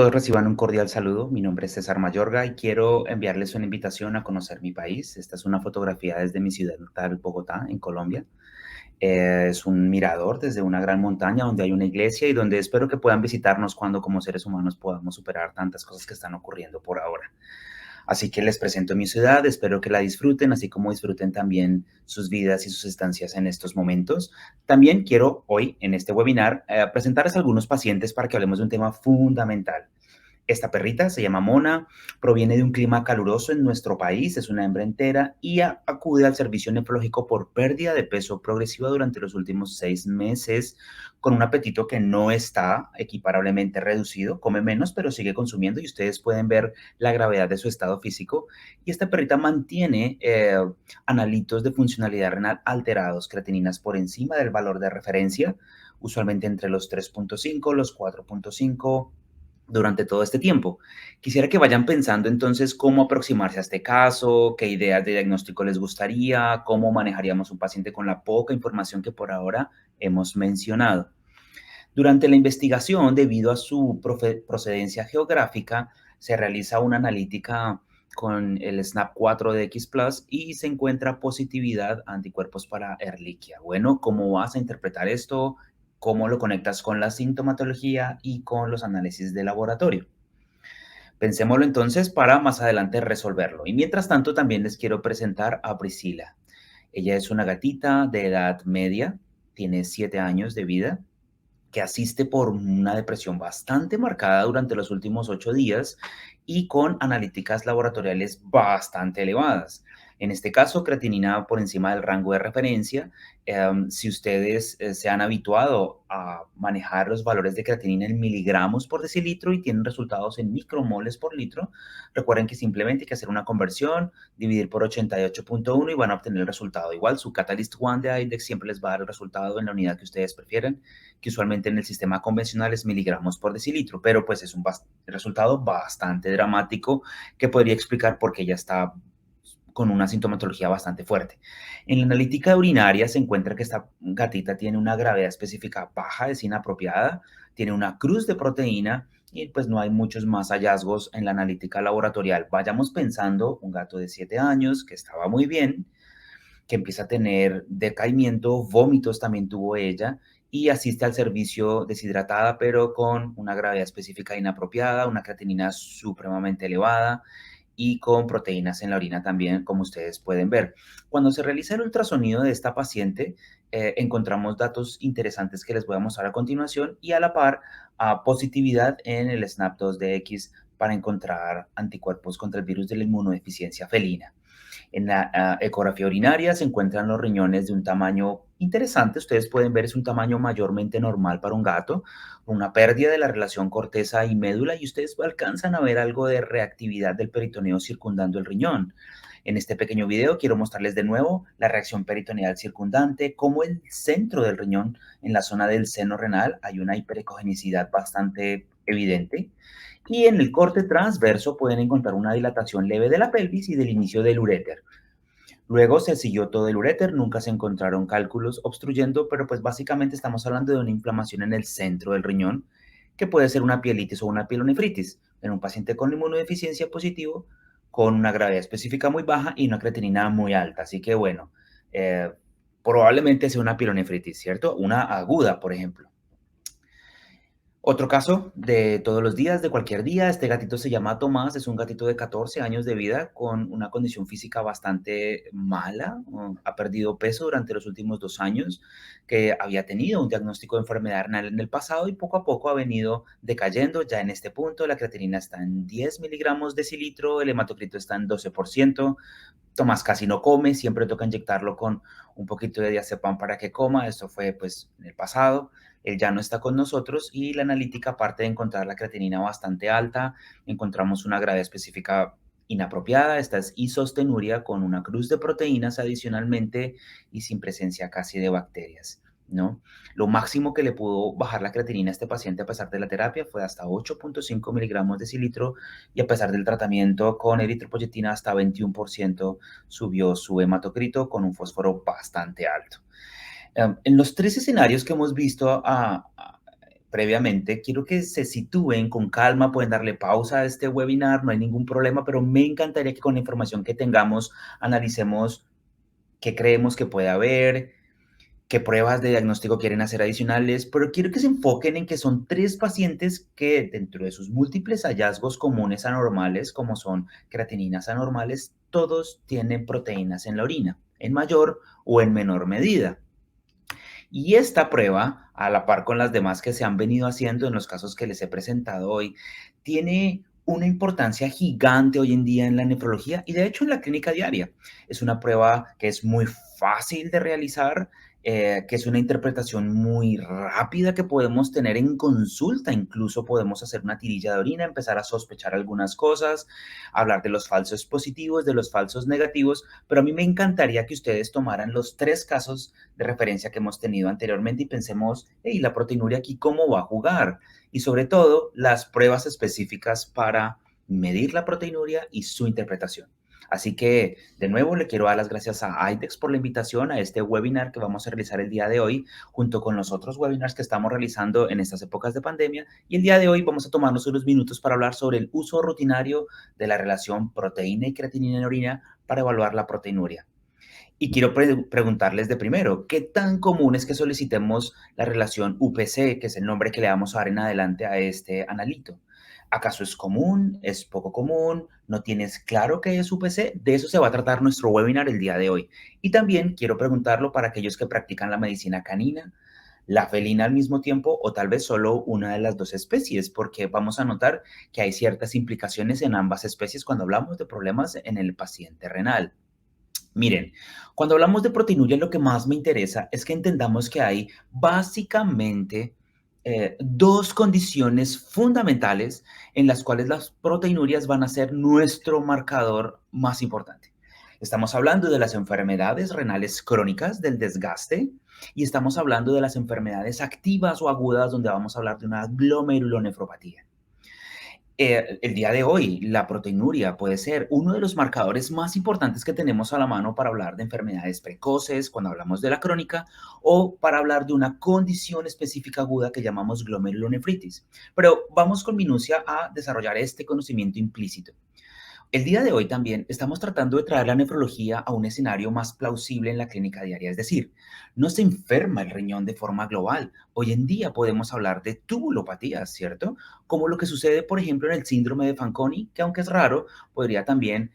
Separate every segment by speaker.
Speaker 1: todos reciban un cordial saludo. Mi nombre es César Mayorga y quiero enviarles una invitación a conocer mi país. Esta es una fotografía desde mi ciudad natal, Bogotá, en Colombia. Es un mirador desde una gran montaña donde hay una iglesia y donde espero que puedan visitarnos cuando como seres humanos podamos superar tantas cosas que están ocurriendo por ahora. Así que les presento mi ciudad, espero que la disfruten, así como disfruten también sus vidas y sus estancias en estos momentos. También quiero hoy, en este webinar, presentarles a algunos pacientes para que hablemos de un tema fundamental. Esta perrita se llama Mona, proviene de un clima caluroso en nuestro país, es una hembra entera y acude al servicio nefrológico por pérdida de peso progresiva durante los últimos 6 meses, con un apetito que no está equiparablemente reducido, come menos pero sigue consumiendo y ustedes pueden ver la gravedad de su estado físico. Y esta perrita mantiene analitos de funcionalidad renal alterados, creatininas por encima del valor de referencia, usualmente entre los 3.5, los 4.5 durante todo este tiempo. Quisiera que vayan pensando entonces cómo aproximarse a este caso, qué ideas de diagnóstico les gustaría, cómo manejaríamos un paciente con la poca información que por ahora hemos mencionado. Durante la investigación, debido a su procedencia geográfica, se realiza una analítica con el SNAP4 Plus y se encuentra positividad a anticuerpos para Ehrlichia. Bueno, ¿cómo vas a interpretar esto? ¿Cómo lo conectas con la sintomatología y con los análisis de laboratorio? Pensémoslo entonces para más adelante resolverlo. Y mientras tanto, también les quiero presentar a Priscila. Ella es una gatita de edad media, tiene 7 años de vida, que asiste por una depresión bastante marcada durante los últimos 8 días y con analíticas laboratoriales bastante elevadas. En este caso, creatinina por encima del rango de referencia. Si ustedes se han habituado a manejar los valores de creatinina en miligramos por decilitro y tienen resultados en micromoles por litro, recuerden que simplemente hay que hacer una conversión, dividir por 88.1 y van a obtener el resultado. Igual, su Catalyst One de IDEX siempre les va a dar el resultado en la unidad que ustedes prefieran, que usualmente en el sistema convencional es miligramos por decilitro, pero pues es un resultado bastante dramático que podría explicar por qué ya está con una sintomatología bastante fuerte. En la analítica urinaria se encuentra que esta gatita tiene una gravedad específica baja, es inapropiada, tiene una cruz de proteína y pues no hay muchos más hallazgos en la analítica laboratorial. Vayamos pensando, un gato de 7 años que estaba muy bien, que empieza a tener decaimiento, vómitos también tuvo ella y asiste al servicio deshidratada, pero con una gravedad específica inapropiada, una creatinina supremamente elevada y con proteínas en la orina también, como ustedes pueden ver. Cuando se realiza el ultrasonido de esta paciente, encontramos datos interesantes que les voy a mostrar a continuación y a la par positividad en el SNAP2 para encontrar anticuerpos contra el virus de la inmunodeficiencia felina. En la ecografía urinaria se encuentran los riñones de un tamaño interesante. Ustedes pueden ver es un tamaño mayormente normal para un gato, una pérdida de la relación corteza y médula y ustedes alcanzan a ver algo de reactividad del peritoneo circundando el riñón. En este pequeño video quiero mostrarles de nuevo la reacción peritoneal circundante, como el centro del riñón, en la zona del seno renal, hay una hiperecogenicidad bastante evidente. Y en el corte transverso pueden encontrar una dilatación leve de la pelvis y del inicio del uréter. Luego se siguió todo el uréter, nunca se encontraron cálculos obstruyendo, pero pues básicamente estamos hablando de una inflamación en el centro del riñón, que puede ser una pielitis o una pielonefritis en un paciente con inmunodeficiencia positivo, con una gravedad específica muy baja y una creatinina muy alta. Así que bueno, eh, probablemente sea una pielonefritis, ¿cierto? Una aguda, por ejemplo. Otro caso de todos los días, de cualquier día, este gatito se llama Tomás, es un gatito de 14 años de vida con una condición física bastante mala, ha perdido peso durante los últimos 2 años, que había tenido un diagnóstico de enfermedad renal en el pasado y poco a poco ha venido decayendo. Ya en este punto la creatinina está en 10 miligramos decilitro, el hematocrito está en 12%, Tomás casi no come, siempre toca inyectarlo con un poquito de diazepam para que coma, esto fue pues en el pasado. Él ya no está con nosotros y la analítica, aparte de encontrar la creatinina bastante alta, encontramos una gravedad específica inapropiada. Esta es isostenuria con una cruz de proteínas adicionalmente y sin presencia casi de bacterias, ¿no? Lo máximo que le pudo bajar la creatinina a este paciente a pesar de la terapia fue hasta 8.5 miligramos de cilitro y a pesar del tratamiento con eritropoyetina hasta 21% subió su hematocrito con un fósforo bastante alto. En los 3 escenarios que hemos visto previamente, quiero que se sitúen con calma, pueden darle pausa a este webinar, no hay ningún problema, pero me encantaría que con la información que tengamos analicemos qué creemos que puede haber, qué pruebas de diagnóstico quieren hacer adicionales, pero quiero que se enfoquen en que son tres pacientes que dentro de sus múltiples hallazgos comunes anormales, como son creatininas anormales, todos tienen proteínas en la orina, en mayor o en menor medida. Y esta prueba, a la par con las demás que se han venido haciendo en los casos que les he presentado hoy, tiene una importancia gigante hoy en día en la nefrología y de hecho en la clínica diaria. Es una prueba que es muy fácil de realizar, que es una interpretación muy rápida que podemos tener en consulta. Incluso podemos hacer una tirilla de orina, empezar a sospechar algunas cosas, hablar de los falsos positivos, de los falsos negativos, pero a mí me encantaría que ustedes tomaran los tres casos de referencia que hemos tenido anteriormente y pensemos, hey, la proteinuria aquí, ¿cómo va a jugar? Y sobre todo, las pruebas específicas para medir la proteinuria y su interpretación. Así que, de nuevo, le quiero dar las gracias a IDEX por la invitación a este webinar que vamos a realizar el día de hoy, junto con los otros webinars que estamos realizando en estas épocas de pandemia. Y el día de hoy vamos a tomarnos unos minutos para hablar sobre el uso rutinario de la relación proteína y creatinina en orina para evaluar la proteinuria. Y quiero preguntarles de primero, ¿qué tan común es que solicitemos la relación UPC, que es el nombre que le vamos a dar en adelante a este analito? ¿Acaso es común? ¿Es poco común? ¿No tienes claro qué es UPC? De eso se va a tratar nuestro webinar el día de hoy. Y también quiero preguntarlo para aquellos que practican la medicina canina, la felina al mismo tiempo o tal vez solo una de las dos especies, porque vamos a notar que hay ciertas implicaciones en ambas especies cuando hablamos de problemas en el paciente renal. Miren, cuando hablamos de proteinuria, lo que más me interesa es que entendamos que hay básicamente dos condiciones fundamentales en las cuales las proteinurias van a ser nuestro marcador más importante. Estamos hablando de las enfermedades renales crónicas, del desgaste, y estamos hablando de las enfermedades activas o agudas, donde vamos a hablar de una glomerulonefropatía. El día de hoy, la proteinuria puede ser uno de los marcadores más importantes que tenemos a la mano para hablar de enfermedades precoces, cuando hablamos de la crónica, o para hablar de una condición específica aguda que llamamos glomerulonefritis. Pero vamos con minucia a desarrollar este conocimiento implícito. El día de hoy también estamos tratando de traer la nefrología a un escenario más plausible en la clínica diaria, es decir, no se enferma el riñón de forma global. Hoy en día podemos hablar de tubulopatías, ¿cierto? Como lo que sucede, por ejemplo, en el síndrome de Fanconi, que aunque es raro, podría también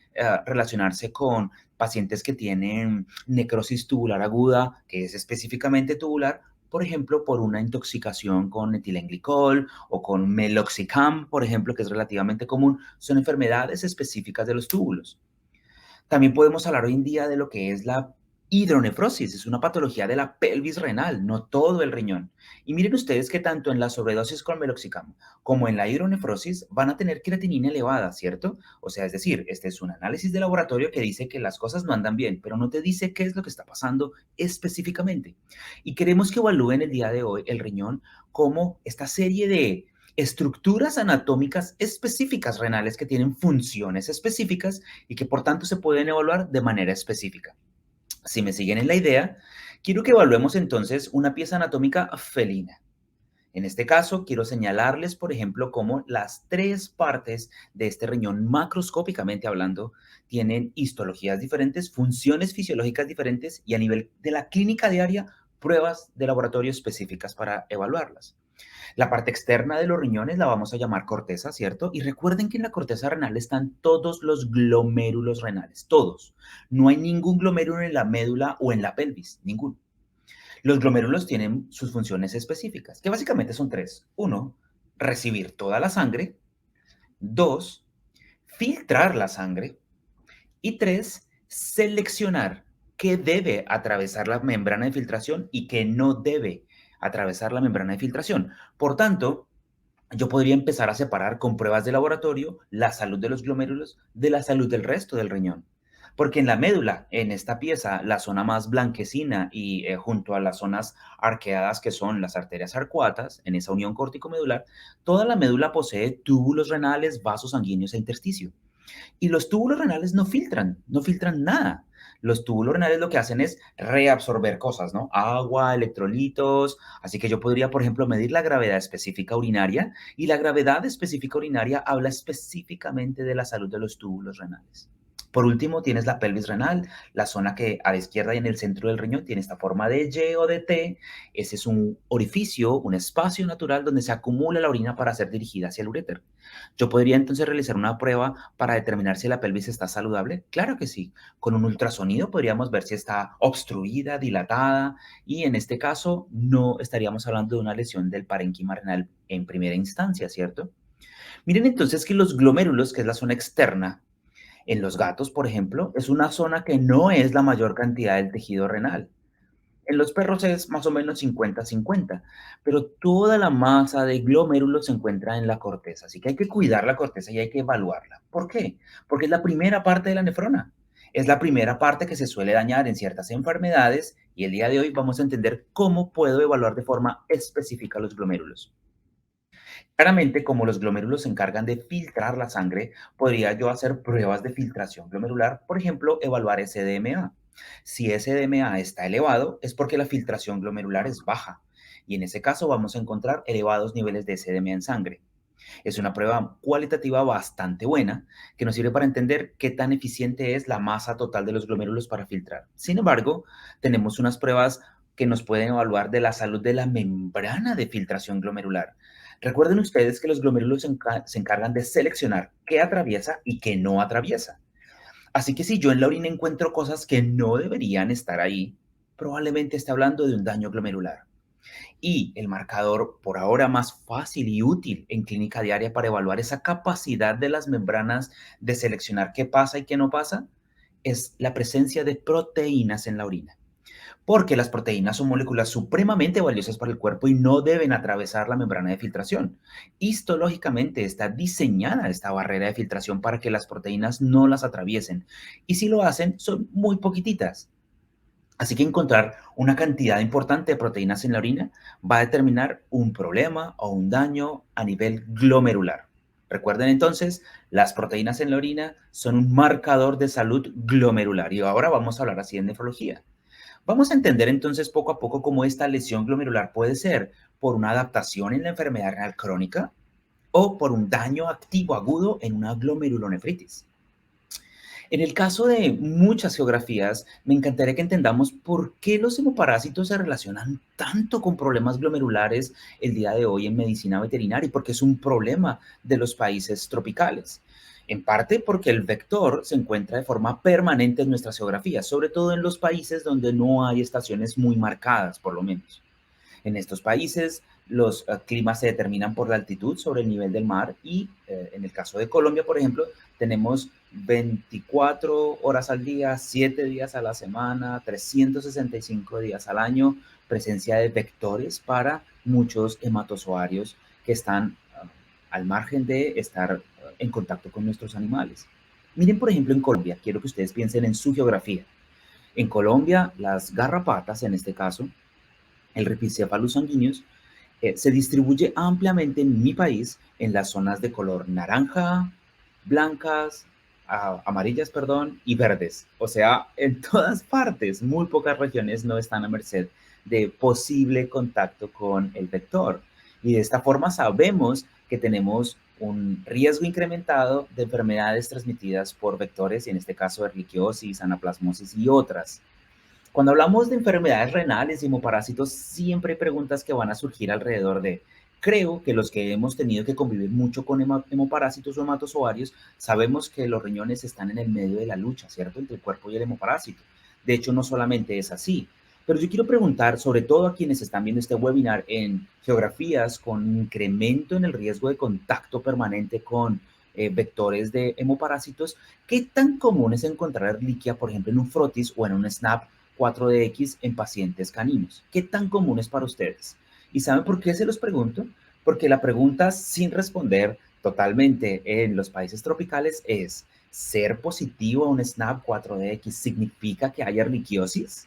Speaker 1: relacionarse con pacientes que tienen necrosis tubular aguda, que es específicamente tubular, por ejemplo, por una intoxicación con etilenglicol o con meloxicam, por ejemplo, que es relativamente común, son enfermedades específicas de los túbulos. También podemos hablar hoy en día de lo que es la hidronefrosis, es una patología de la pelvis renal, no todo el riñón. Y miren ustedes que tanto en la sobredosis con meloxicam como en la hidronefrosis van a tener creatinina elevada, ¿cierto? O sea, es decir, este es un análisis de laboratorio que dice que las cosas no andan bien, pero no te dice qué es lo que está pasando específicamente. Y queremos que evalúen el día de hoy el riñón como esta serie de estructuras anatómicas específicas renales que tienen funciones específicas y que por tanto se pueden evaluar de manera específica. Si me siguen en la idea, quiero que evaluemos entonces una pieza anatómica felina. En este caso, quiero señalarles, por ejemplo, cómo las tres partes de este riñón, macroscópicamente hablando, tienen histologías diferentes, funciones fisiológicas diferentes y a nivel de la clínica diaria, pruebas de laboratorio específicas para evaluarlas. La parte externa de los riñones la vamos a llamar corteza, ¿cierto? Y recuerden que en la corteza renal están todos los glomérulos renales, todos. No hay ningún glomérulo en la médula o en la pelvis, ninguno. Los glomérulos tienen sus funciones específicas, que básicamente son tres. Uno, recibir toda la sangre. Dos, filtrar la sangre. Y tres, seleccionar qué debe atravesar la membrana de filtración y qué no debe atravesar la membrana de filtración. Por tanto, yo podría empezar a separar con pruebas de laboratorio la salud de los glomérulos de la salud del resto del riñón. Porque en la médula, en esta pieza, la zona más blanquecina y junto a las zonas arqueadas que son las arterias arcuatas, en esa unión córtico-medular, toda la médula posee túbulos renales, vasos sanguíneos e intersticio. Y los túbulos renales no filtran nada. Los túbulos renales lo que hacen es reabsorber cosas, ¿no? Agua, electrolitos. Así que yo podría, por ejemplo, medir la gravedad específica urinaria y la gravedad específica urinaria habla específicamente de la salud de los túbulos renales. Por último, tienes la pelvis renal, la zona que a la izquierda y en el centro del riñón tiene esta forma de Y o de T. Ese es un orificio, un espacio natural donde se acumula la orina para ser dirigida hacia el uréter. ¿Yo podría entonces realizar una prueba para determinar si la pelvis está saludable? Claro que sí. Con un ultrasonido podríamos ver si está obstruida, dilatada y en este caso no estaríamos hablando de una lesión del parénquima renal en primera instancia, ¿cierto? Miren entonces que los glomérulos, que es la zona externa, en los gatos, por ejemplo, es una zona que no es la mayor cantidad del tejido renal. En los perros es más o menos 50-50, pero toda la masa de glomérulos se encuentra en la corteza, así que hay que cuidar la corteza y hay que evaluarla. ¿Por qué? Porque es la primera parte de la nefrona. Es la primera parte que se suele dañar en ciertas enfermedades y el día de hoy vamos a entender cómo puedo evaluar de forma específica los glomérulos. Claramente, como los glomérulos se encargan de filtrar la sangre, podría yo hacer pruebas de filtración glomerular, por ejemplo, evaluar SDMA. Si SDMA está elevado, es porque la filtración glomerular es baja, y en ese caso vamos a encontrar elevados niveles de SDMA en sangre. Es una prueba cualitativa bastante buena que nos sirve para entender qué tan eficiente es la masa total de los glomérulos para filtrar. Sin embargo, tenemos unas pruebas que nos pueden evaluar de la salud de la membrana de filtración glomerular. Recuerden ustedes que los glomérulos se encargan de seleccionar qué atraviesa y qué no atraviesa. Así que si yo en la orina encuentro cosas que no deberían estar ahí, probablemente esté hablando de un daño glomerular. Y el marcador por ahora más fácil y útil en clínica diaria para evaluar esa capacidad de las membranas de seleccionar qué pasa y qué no pasa es la presencia de proteínas en la orina. Porque las proteínas son moléculas supremamente valiosas para el cuerpo y no deben atravesar la membrana de filtración. Histológicamente está diseñada esta barrera de filtración para que las proteínas no las atraviesen. Y si lo hacen, son muy poquititas. Así que encontrar una cantidad importante de proteínas en la orina va a determinar un problema o un daño a nivel glomerular. Recuerden entonces, las proteínas en la orina son un marcador de salud glomerular. Y ahora vamos a hablar así en nefrología. Vamos a entender entonces poco a poco cómo esta lesión glomerular puede ser por una adaptación en la enfermedad renal crónica o por un daño activo agudo en una glomerulonefritis. En el caso de muchas geografías, me encantaría que entendamos por qué los hemoparásitos se relacionan tanto con problemas glomerulares el día de hoy en medicina veterinaria y porque es un problema de los países tropicales. En parte porque el vector se encuentra de forma permanente en nuestras geografías, sobre todo en los países donde no hay estaciones muy marcadas, por lo menos. En estos países, los climas se determinan por la altitud sobre el nivel del mar y en el caso de Colombia, por ejemplo, tenemos 24 horas al día, 7 días a la semana, 365 días al año, presencia de vectores para muchos hematozoarios que están al margen de estar en contacto con nuestros animales. Miren, por ejemplo, en Colombia, quiero que ustedes piensen en su geografía. En Colombia, las garrapatas, en este caso, el Rhipicephalus sanguineus, se distribuye ampliamente en mi país en las zonas de color naranja, blancas, amarillas, perdón, y verdes. O sea, en todas partes, muy pocas regiones no están a merced de posible contacto con el vector. Y de esta forma sabemos que tenemos un riesgo incrementado de enfermedades transmitidas por vectores, y en este caso erliquiosis, anaplasmosis y otras. Cuando hablamos de enfermedades renales y hemoparásitos, siempre hay preguntas que van a surgir alrededor de, creo que los que hemos tenido que convivir mucho con hemoparásitos o hematozoarios, sabemos que los riñones están en el medio de la lucha, ¿cierto? Entre el cuerpo y el hemoparásito. De hecho, no solamente es así. Pero yo quiero preguntar, sobre todo a quienes están viendo este webinar en geografías con incremento en el riesgo de contacto permanente con vectores de hemoparásitos, ¿qué tan común es encontrar Ehrlichia, por ejemplo, en un frotis o en un SNAP 4DX en pacientes caninos? ¿Qué tan común es para ustedes? ¿Y saben por qué se los pregunto? Porque la pregunta sin responder totalmente en los países tropicales es, ¿ser positivo a un SNAP 4DX significa que hay erliquiosis?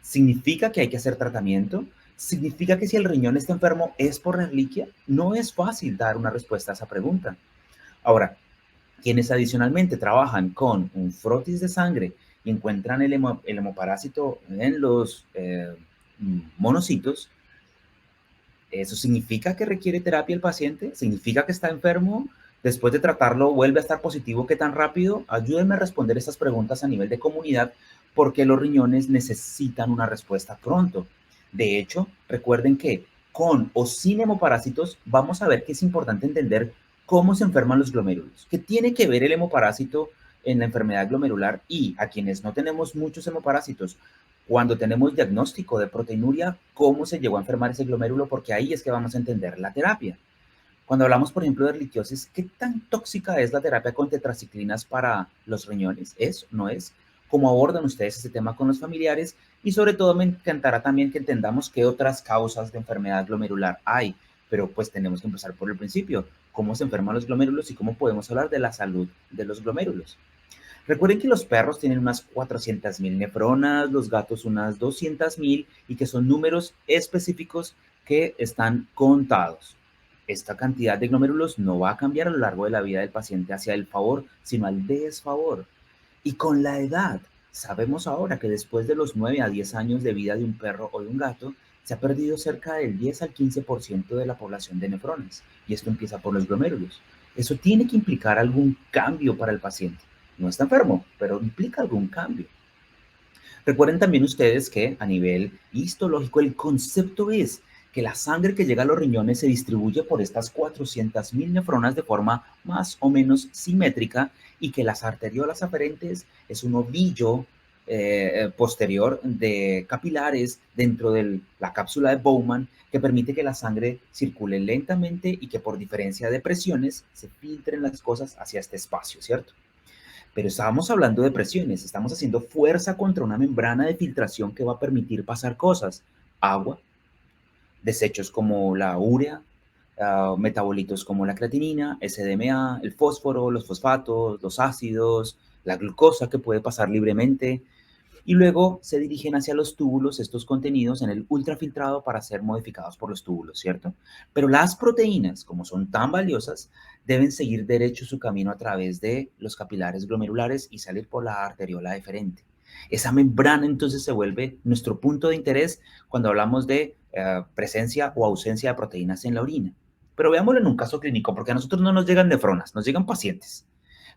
Speaker 1: ¿Significa que hay que hacer tratamiento? ¿Significa que si el riñón está enfermo es por la erliquia? No es fácil dar una respuesta a esa pregunta. Ahora, quienes adicionalmente trabajan con un frotis de sangre y encuentran el hemoparásito en los monocitos, ¿eso significa que requiere terapia el paciente? ¿Significa que está enfermo? Después de tratarlo, ¿vuelve a estar positivo? ¿Qué tan rápido? Ayúdenme a responder estas preguntas a nivel de comunidad porque los riñones necesitan una respuesta pronto. De hecho, recuerden que con o sin hemoparásitos vamos a ver que es importante entender cómo se enferman los glomérulos. ¿Qué tiene que ver el hemoparásito en la enfermedad glomerular? Y a quienes no tenemos muchos hemoparásitos, cuando tenemos diagnóstico de proteinuria, cómo se llegó a enfermar ese glomérulo, porque ahí es que vamos a entender la terapia. Cuando hablamos, por ejemplo, de erlitiosis, ¿qué tan tóxica es la terapia con tetraciclinas para los riñones? ¿Es? ¿No es? ¿Cómo abordan ustedes este tema con los familiares? Y sobre todo me encantará también que entendamos qué otras causas de enfermedad glomerular hay, pero pues tenemos que empezar por el principio. ¿Cómo se enferman los glomérulos y cómo podemos hablar de la salud de los glomérulos? Recuerden que los perros tienen unas 400.000 nefronas, los gatos unas 200.000 y que son números específicos que están contados. Esta cantidad de glomérulos no va a cambiar a lo largo de la vida del paciente hacia el favor, sino al desfavor. Y con la edad, sabemos ahora que después de los 9 a 10 años de vida de un perro o de un gato, se ha perdido cerca del 10 al 15% de la población de nefrones. Y esto empieza por los glomérulos. Eso tiene que implicar algún cambio para el paciente. No está enfermo, pero implica algún cambio. Recuerden también ustedes que a nivel histológico el concepto es que la sangre que llega a los riñones se distribuye por estas 400.000 nefronas de forma más o menos simétrica y que las arteriolas aferentes es un ovillo posterior de capilares dentro de la cápsula de Bowman que permite que la sangre circule lentamente y que por diferencia de presiones se filtren las cosas hacia este espacio, ¿cierto? Pero estábamos hablando de presiones, estamos haciendo fuerza contra una membrana de filtración que va a permitir pasar cosas, agua, desechos como la urea, metabolitos como la creatinina, SDMA, el fósforo, los fosfatos, los ácidos, la glucosa que puede pasar libremente, y luego se dirigen hacia los túbulos estos contenidos en el ultrafiltrado para ser modificados por los túbulos, ¿cierto? Pero las proteínas, como son tan valiosas, deben seguir derecho su camino a través de los capilares glomerulares y salir por la arteriola deferente. Esa membrana entonces se vuelve nuestro punto de interés cuando hablamos de presencia o ausencia de proteínas en la orina. Pero veámoslo en un caso clínico, porque a nosotros no nos llegan nefronas, nos llegan pacientes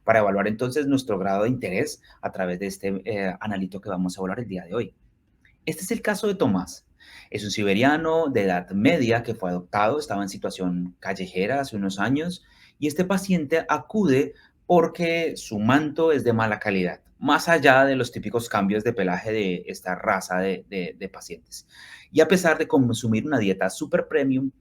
Speaker 1: para evaluar entonces nuestro grado de interés a través de este analito que vamos a evaluar el día de hoy. Este es el caso de Tomás. Es un siberiano de edad media que fue adoptado, estaba en situación callejera hace unos años y este paciente acude porque su manto es de mala calidad, más allá de los típicos cambios de pelaje de esta raza de pacientes. Y a pesar de consumir una dieta super premium,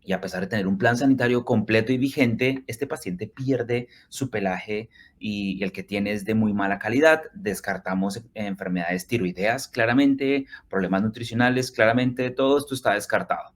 Speaker 1: y a pesar de tener un plan sanitario completo y vigente, este paciente pierde su pelaje y el que tiene es de muy mala calidad. Descartamos enfermedades tiroideas claramente, problemas nutricionales claramente, todo esto está descartado.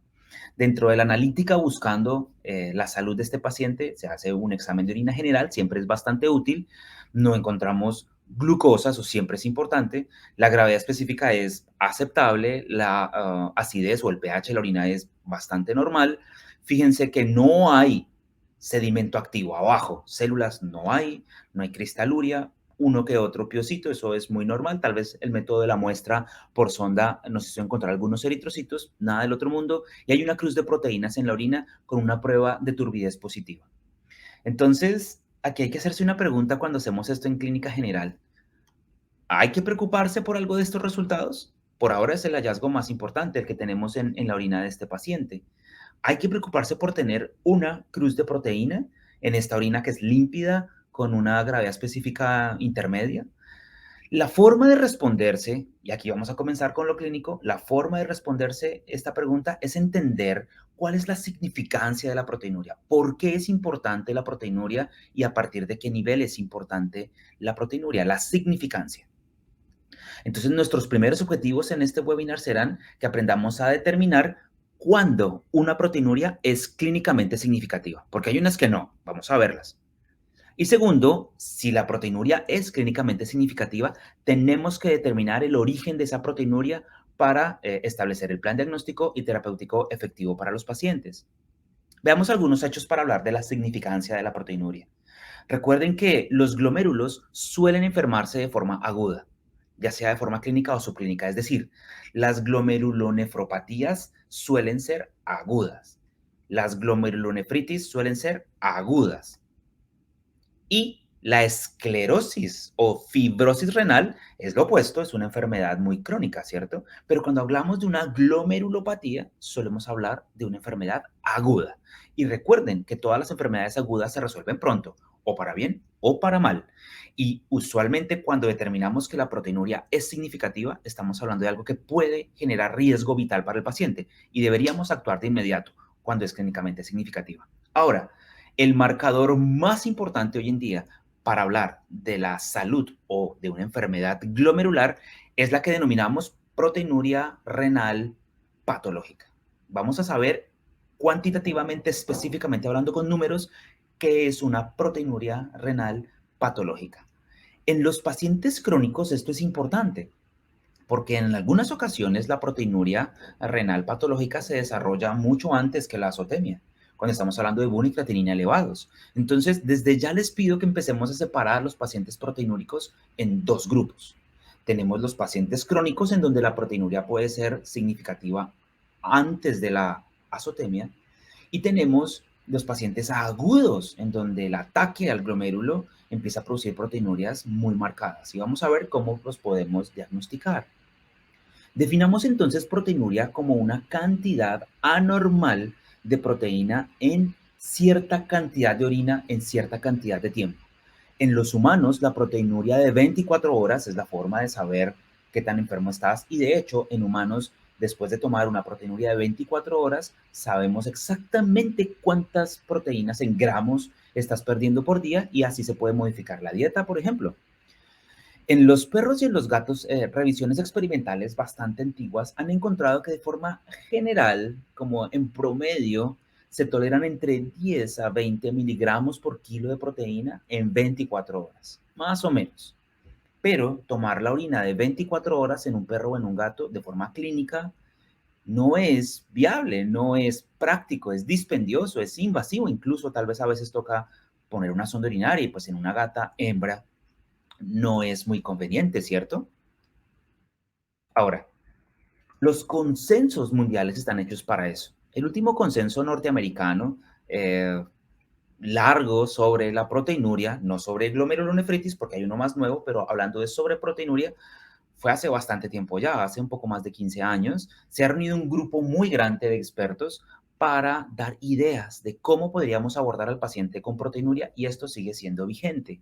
Speaker 1: Dentro de la analítica buscando la salud de este paciente, se hace un examen de orina general, siempre es bastante útil, no encontramos glucosa, eso siempre es importante, la gravedad específica es aceptable, la acidez o el pH de la orina es bastante normal. Fíjense que no hay sedimento activo abajo, células no hay cristaluria, uno que otro piocito, eso es muy normal. Tal vez el método de la muestra por sonda nos hizo encontrar algunos eritrocitos, nada del otro mundo, y hay una cruz de proteínas en la orina con una prueba de turbidez positiva. Entonces, aquí hay que hacerse una pregunta cuando hacemos esto en clínica general. ¿Hay que preocuparse por algo de estos resultados? Por ahora es el hallazgo más importante, el que tenemos en la orina de este paciente. ¿Hay que preocuparse por tener una cruz de proteína en esta orina que es límpida con una gravedad específica intermedia? La forma de responderse, y aquí vamos a comenzar con lo clínico, la forma de responderse esta pregunta es entender cuál es la significancia de la proteinuria, por qué es importante la proteinuria y a partir de qué nivel es importante la proteinuria, la significancia. Entonces, nuestros primeros objetivos en este webinar serán que aprendamos a determinar cuándo una proteinuria es clínicamente significativa, porque hay unas que no, vamos a verlas. Y segundo, si la proteinuria es clínicamente significativa, tenemos que determinar el origen de esa proteinuria para establecer el plan diagnóstico y terapéutico efectivo para los pacientes. Veamos algunos hechos para hablar de la significancia de la proteinuria. Recuerden que los glomérulos suelen enfermarse de forma aguda. ya sea de forma clínica o subclínica. Es decir, las glomerulonefropatías suelen ser agudas. Las glomerulonefritis suelen ser agudas. Y la esclerosis o fibrosis renal es lo opuesto, es una enfermedad muy crónica, ¿cierto? Pero cuando hablamos de una glomerulopatía, solemos hablar de una enfermedad aguda. Y recuerden que todas las enfermedades agudas se resuelven pronto, o para bien o para mal. Y usualmente cuando determinamos que la proteinuria es significativa, estamos hablando de algo que puede generar riesgo vital para el paciente y deberíamos actuar de inmediato cuando es clínicamente significativa. Ahora, el marcador más importante hoy en día para hablar de la salud o de una enfermedad glomerular es la que denominamos proteinuria renal patológica. Vamos a saber cuantitativamente, específicamente hablando con números, qué es una proteinuria renal patológica. En los pacientes crónicos esto es importante porque en algunas ocasiones la proteinuria renal patológica se desarrolla mucho antes que la azotemia, cuando estamos hablando de BUN y creatinina elevados. Entonces, desde ya les pido que empecemos a separar a los pacientes proteinúricos en dos grupos. Tenemos los pacientes crónicos en donde la proteinuria puede ser significativa antes de la azotemia y tenemos los pacientes agudos en donde el ataque al glomérulo empieza a producir proteinurias muy marcadas y vamos a ver cómo los podemos diagnosticar. Definamos entonces proteinuria como una cantidad anormal de proteína en cierta cantidad de orina en cierta cantidad de tiempo. En los humanos, la proteinuria de 24 horas es la forma de saber qué tan enfermo estás y de hecho, en humanos, después de tomar una proteinuria de 24 horas, sabemos exactamente cuántas proteínas en gramos estás perdiendo por día y así se puede modificar la dieta, por ejemplo. En los perros y en los gatos, revisiones experimentales bastante antiguas han encontrado que de forma general, como en promedio, se toleran entre 10 a 20 miligramos por kilo de proteína en 24 horas, más o menos. Pero tomar la orina de 24 horas en un perro o en un gato de forma clínica no es viable, no es práctico, es dispendioso, es invasivo, incluso tal vez a veces toca poner una sonda urinaria y pues en una gata hembra no es muy conveniente, ¿cierto? Ahora, los consensos mundiales están hechos para eso. El último consenso norteamericano largo sobre la proteinuria, no sobre glomerulonefritis, porque hay uno más nuevo, pero hablando de sobre proteinuria, fue hace bastante tiempo ya, hace un poco más de 15 años. Se ha reunido un grupo muy grande de expertos para dar ideas de cómo podríamos abordar al paciente con proteinuria y esto sigue siendo vigente.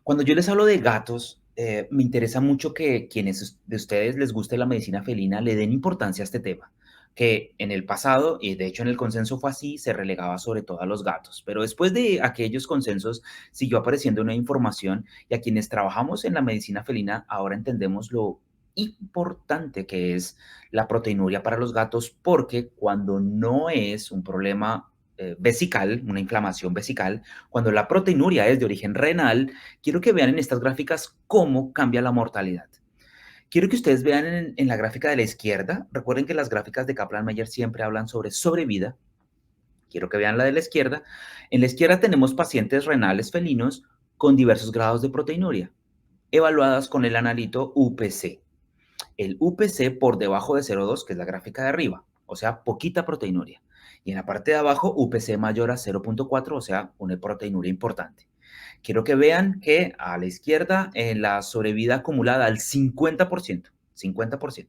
Speaker 1: Cuando yo les hablo de gatos, me interesa mucho que quienes de ustedes les guste la medicina felina le den importancia a este tema, que en el pasado, y de hecho en el consenso fue así, se relegaba sobre todo a los gatos, pero después de aquellos consensos siguió apareciendo una información y a quienes trabajamos en la medicina felina ahora entendemos lo importante que es la proteinuria para los gatos, porque cuando no es un problema vesical, una inflamación vesical, cuando la proteinuria es de origen renal, quiero que vean en estas gráficas cómo cambia la mortalidad. Quiero que ustedes vean en la gráfica de la izquierda, recuerden que las gráficas de Kaplan-Meier siempre hablan sobre sobrevida. Quiero que vean la de la izquierda. En la izquierda tenemos pacientes renales felinos con diversos grados de proteinuria, evaluadas con el analito UPC. El UPC por debajo de 0,2, que es la gráfica de arriba, o sea, poquita proteinuria. Y en la parte de abajo, UPC mayor a 0,4, o sea, una proteinuria importante. Quiero que vean que a la izquierda, en la sobrevida acumulada al 50%, 50%.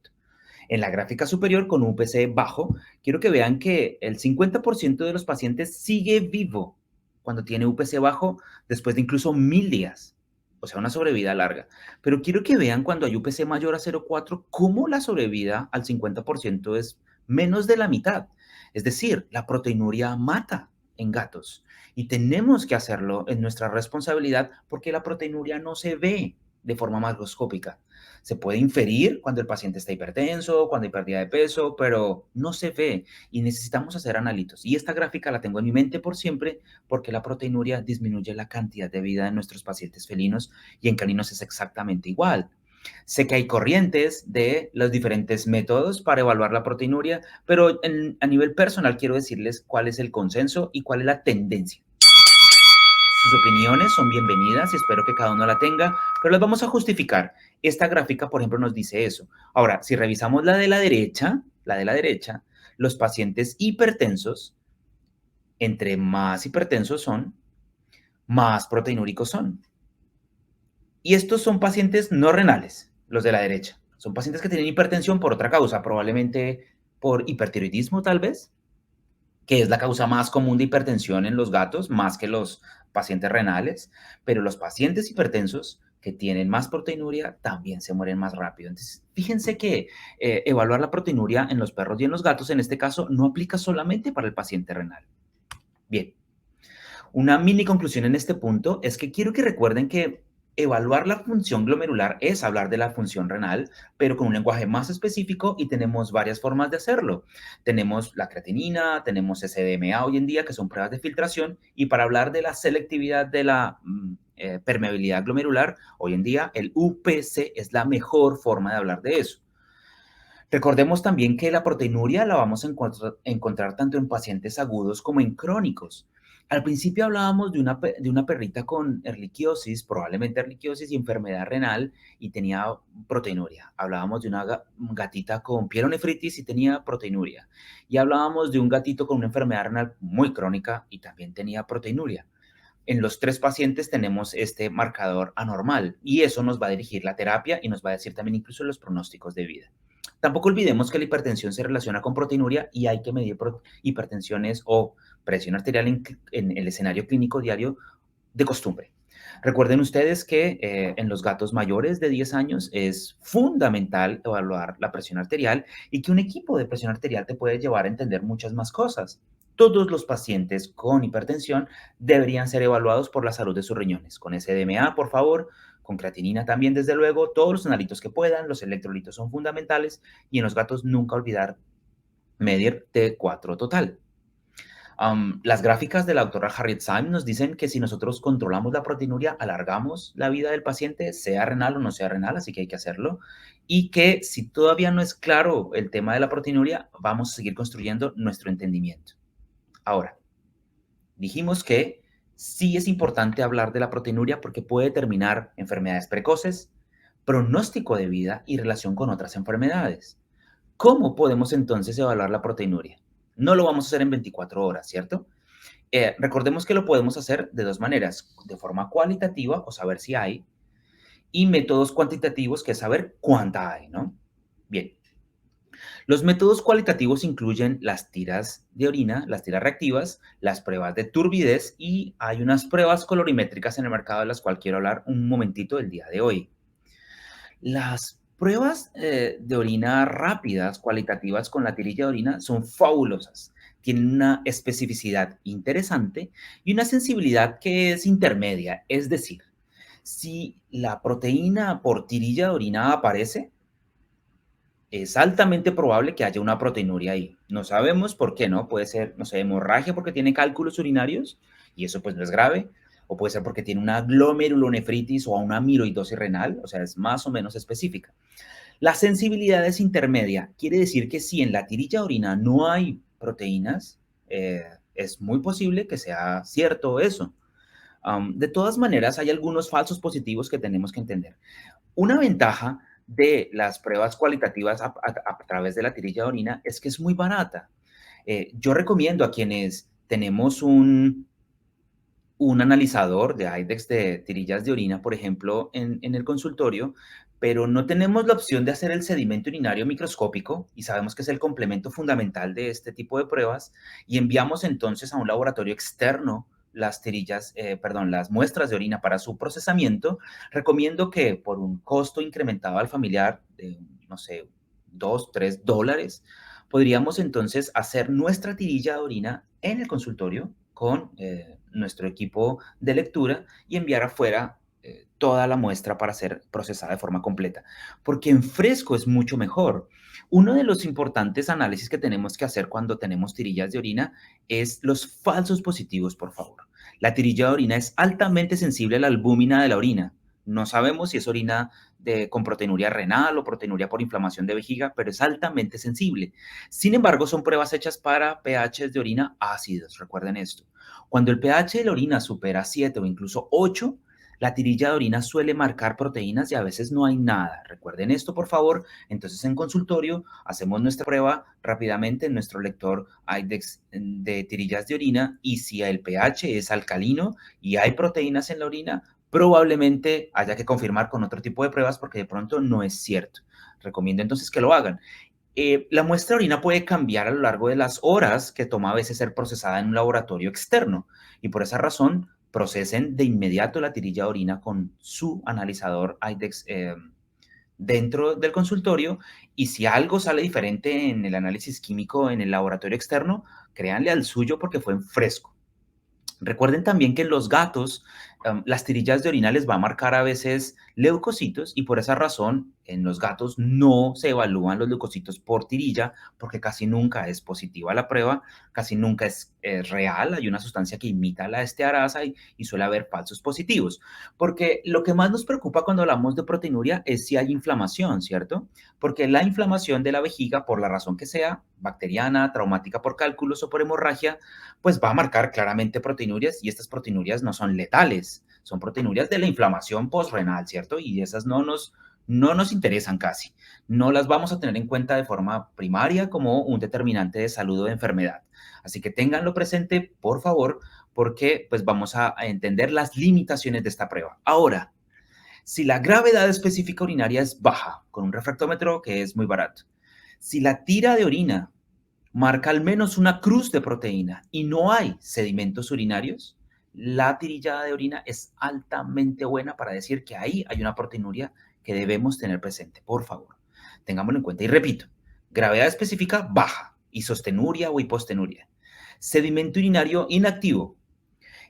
Speaker 1: En la gráfica superior, con UPC bajo, quiero que vean que el 50% de los pacientes sigue vivo cuando tiene UPC bajo después de incluso 1000 días. O sea, una sobrevida larga. Pero quiero que vean cuando hay UPC mayor a 0,4, cómo la sobrevida al 50% es menos de la mitad. Es decir, la proteinuria mata en gatos. Y tenemos que hacerlo en nuestra responsabilidad porque la proteinuria no se ve de forma macroscópica. Se puede inferir cuando el paciente está hipertenso, cuando hay pérdida de peso, pero no se ve y necesitamos hacer analitos. Y esta gráfica la tengo en mi mente por siempre porque la proteinuria disminuye la cantidad de vida en nuestros pacientes felinos y en caninos es exactamente igual. Sé que hay corrientes de los diferentes métodos para evaluar la proteinuria, pero a nivel personal quiero decirles cuál es el consenso y cuál es la tendencia. Sus opiniones son bienvenidas y espero que cada uno la tenga, pero las vamos a justificar. Esta gráfica, por ejemplo, nos dice eso. Ahora, si revisamos la de la derecha, los pacientes hipertensos, entre más hipertensos son, más proteinúricos son. Y estos son pacientes no renales, los de la derecha. Son pacientes que tienen hipertensión por otra causa, probablemente por hipertiroidismo tal vez, que es la causa más común de hipertensión en los gatos, más que los pacientes renales, pero los pacientes hipertensos que tienen más proteinuria también se mueren más rápido. Entonces, fíjense que evaluar la proteinuria en los perros y en los gatos, en este caso, no aplica solamente para el paciente renal. Bien, una mini conclusión en este punto es que quiero que recuerden que evaluar la función glomerular es hablar de la función renal, pero con un lenguaje más específico y tenemos varias formas de hacerlo. Tenemos la creatinina, tenemos SDMA hoy en día, que son pruebas de filtración, y para hablar de la selectividad de la permeabilidad glomerular, hoy en día el UPC es la mejor forma de hablar de eso. Recordemos también que la proteinuria la vamos a encontrar tanto en pacientes agudos como en crónicos. Al principio hablábamos de una perrita con erliquiosis, probablemente erliquiosis y enfermedad renal, y tenía proteinuria. Hablábamos de una gatita con pielonefritis y tenía proteinuria. Y hablábamos de un gatito con una enfermedad renal muy crónica y también tenía proteinuria. En los tres pacientes tenemos este marcador anormal y eso nos va a dirigir la terapia y nos va a decir también incluso los pronósticos de vida. Tampoco olvidemos que la hipertensión se relaciona con proteinuria y hay que medir hipertensiones o presión arterial en el escenario clínico diario de costumbre. Recuerden ustedes que en los gatos mayores de 10 años es fundamental evaluar la presión arterial y que un equipo de presión arterial te puede llevar a entender muchas más cosas. Todos los pacientes con hipertensión deberían ser evaluados por la salud de sus riñones. Con SDMA, por favor, con creatinina también, desde luego, todos los analitos que puedan, los electrolitos son fundamentales y en los gatos nunca olvidar medir T4 total. Las gráficas de la doctora Harriet Syme nos dicen que si nosotros controlamos la proteinuria, alargamos la vida del paciente, sea renal o no sea renal, así que hay que hacerlo. Y que si todavía no es claro el tema de la proteinuria, vamos a seguir construyendo nuestro entendimiento. Ahora, dijimos que sí es importante hablar de la proteinuria porque puede determinar enfermedades precoces, pronóstico de vida y relación con otras enfermedades. ¿Cómo podemos entonces evaluar la proteinuria? No lo vamos a hacer en 24 horas, ¿cierto? Recordemos que lo podemos hacer de dos maneras, de forma cualitativa o saber si hay, y métodos cuantitativos que es saber cuánta hay, ¿no? Bien, los métodos cualitativos incluyen las tiras de orina, las tiras reactivas, las pruebas de turbidez y hay unas pruebas colorimétricas en el mercado de las cuales quiero hablar un momentito el día de hoy. Las pruebas de orina rápidas, cualitativas con la tirilla de orina son fabulosas. Tienen una especificidad interesante y una sensibilidad que es intermedia. Es decir, si la proteína por tirilla de orina aparece, es altamente probable que haya una proteinuria ahí. No sabemos por qué, ¿no? Puede ser, no sé, hemorragia porque tiene cálculos urinarios y eso pues no es grave. O puede ser porque tiene una glomerulonefritis o una amiloidosis renal, o sea, es más o menos específica. La sensibilidad es intermedia. Quiere decir que si en la tirilla de orina no hay proteínas, es muy posible que sea cierto eso. De todas maneras, hay algunos falsos positivos que tenemos que entender. Una ventaja de las pruebas cualitativas a través de la tirilla de orina es que es muy barata. Yo recomiendo a quienes tenemos un analizador de IDEX de tirillas de orina, por ejemplo, en el consultorio, pero no tenemos la opción de hacer el sedimento urinario microscópico y sabemos que es el complemento fundamental de este tipo de pruebas y enviamos entonces a un laboratorio externo las tirillas, perdón, las muestras de orina para su procesamiento. Recomiendo que por un costo incrementado al familiar de, no sé, $2, $3, podríamos entonces hacer nuestra tirilla de orina en el consultorio con nuestro equipo de lectura y enviar afuera toda la muestra para ser procesada de forma completa, porque en fresco es mucho mejor. Uno de los importantes análisis que tenemos que hacer cuando tenemos tirillas de orina es los falsos positivos, por favor. La tirilla de orina es altamente sensible a la albúmina de la orina. No sabemos si es orina con proteinuria renal o proteinuria por inflamación de vejiga, pero es altamente sensible. Sin embargo, son pruebas hechas para pHs de orina ácidos, recuerden esto. Cuando el pH de la orina supera 7 o incluso 8, la tirilla de orina suele marcar proteínas y a veces no hay nada. Recuerden esto, por favor. Entonces, en consultorio, hacemos nuestra prueba rápidamente en nuestro lector IDEX de tirillas de orina y si el pH es alcalino y hay proteínas en la orina, probablemente haya que confirmar con otro tipo de pruebas porque de pronto no es cierto. Recomiendo entonces que lo hagan. La muestra de orina puede cambiar a lo largo de las horas que toma a veces ser procesada en un laboratorio externo y por esa razón procesen de inmediato la tirilla de orina con su analizador IDEX dentro del consultorio y si algo sale diferente en el análisis químico en el laboratorio externo, créanle al suyo porque fue en fresco. Recuerden también que en los gatos las tirillas de orina les va a marcar a veces leucocitos y por esa razón en los gatos no se evalúan los leucocitos por tirilla porque casi nunca es positiva la prueba, casi nunca es real, hay una sustancia que imita la estearasa y suele haber falsos positivos. Porque lo que más nos preocupa cuando hablamos de proteinuria es si hay inflamación, ¿cierto? Porque la inflamación de la vejiga, por la razón que sea, bacteriana, traumática por cálculos o por hemorragia, pues va a marcar claramente proteinurias y estas proteinurias no son letales, son proteinurias de la inflamación postrenal, ¿cierto? Y esas no nos interesan casi. No las vamos a tener en cuenta de forma primaria como un determinante de salud o de enfermedad. Así que ténganlo presente, por favor, porque pues vamos a entender las limitaciones de esta prueba. Ahora, si la gravedad específica urinaria es baja, con un refractómetro que es muy barato, si la tira de orina marca al menos una cruz de proteína y no hay sedimentos urinarios, la tirillada de orina es altamente buena para decir que ahí hay una proteinuria que debemos tener presente. Por favor, tengámoslo en cuenta. Y repito, gravedad específica baja, isostenuria o hipostenuria. Sedimento urinario inactivo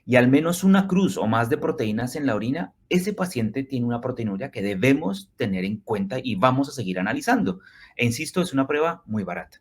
Speaker 1: y al menos una cruz o más de proteínas en la orina, ese paciente tiene una proteinuria que debemos tener en cuenta y vamos a seguir analizando. E insisto, es una prueba muy barata.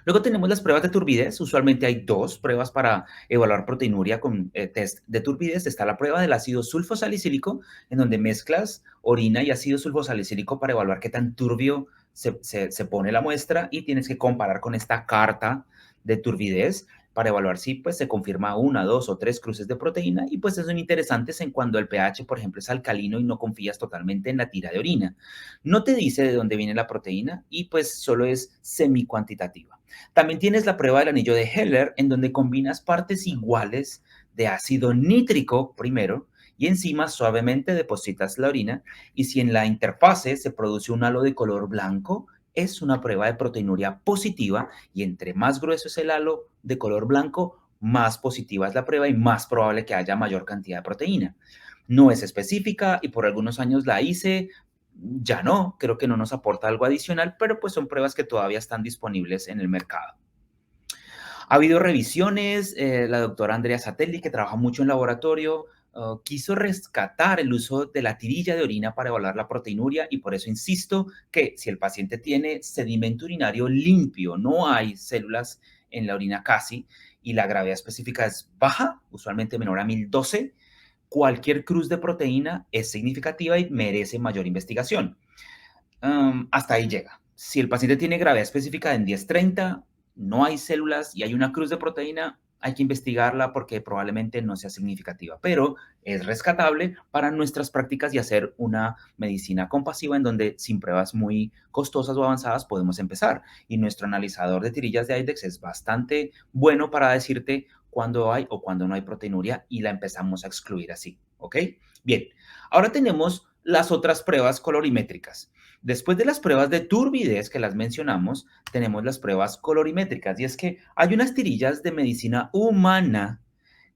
Speaker 1: Luego tenemos las pruebas de turbidez. Usualmente hay dos pruebas para evaluar proteinuria con test de turbidez. Está la prueba del ácido sulfosalicílico, en donde mezclas orina y ácido sulfosalicílico para evaluar qué tan turbio se pone la muestra y tienes que comparar con esta carta de turbidez para evaluar si pues, se confirma una, dos o tres cruces de proteína y pues son interesantes en cuando el pH, por ejemplo, es alcalino y no confías totalmente en la tira de orina. No te dice de dónde viene la proteína y pues solo es semi-cuantitativa. También tienes la prueba del anillo de Heller, en donde combinas partes iguales de ácido nítrico primero y encima suavemente depositas la orina y si en la interfase se produce un halo de color blanco, es una prueba de proteinuria positiva y entre más grueso es el halo de color blanco, más positiva es la prueba y más probable que haya mayor cantidad de proteína. No es específica y por algunos años la hice, ya no, creo que no nos aporta algo adicional, pero pues son pruebas que todavía están disponibles en el mercado. Ha habido revisiones, la doctora Andrea Satelli, que trabaja mucho en laboratorio, quiso rescatar el uso de la tirilla de orina para evaluar la proteinuria y por eso insisto que si el paciente tiene sedimento urinario limpio, no hay células en la orina casi y la gravedad específica es baja, usualmente menor a 1012, cualquier cruz de proteína es significativa y merece mayor investigación. Hasta ahí llega. Si el paciente tiene gravedad específica en 1030, no hay células y hay una cruz de proteína, hay que investigarla porque probablemente no sea significativa, pero es rescatable para nuestras prácticas y hacer una medicina compasiva en donde sin pruebas muy costosas o avanzadas podemos empezar. Y nuestro analizador de tirillas de IDEX es bastante bueno para decirte cuándo hay o cuándo no hay proteinuria y la empezamos a excluir así, ¿ok? Bien, ahora tenemos las otras pruebas colorimétricas. Después de las pruebas de turbidez que las mencionamos, tenemos las pruebas colorimétricas y es que hay unas tirillas de medicina humana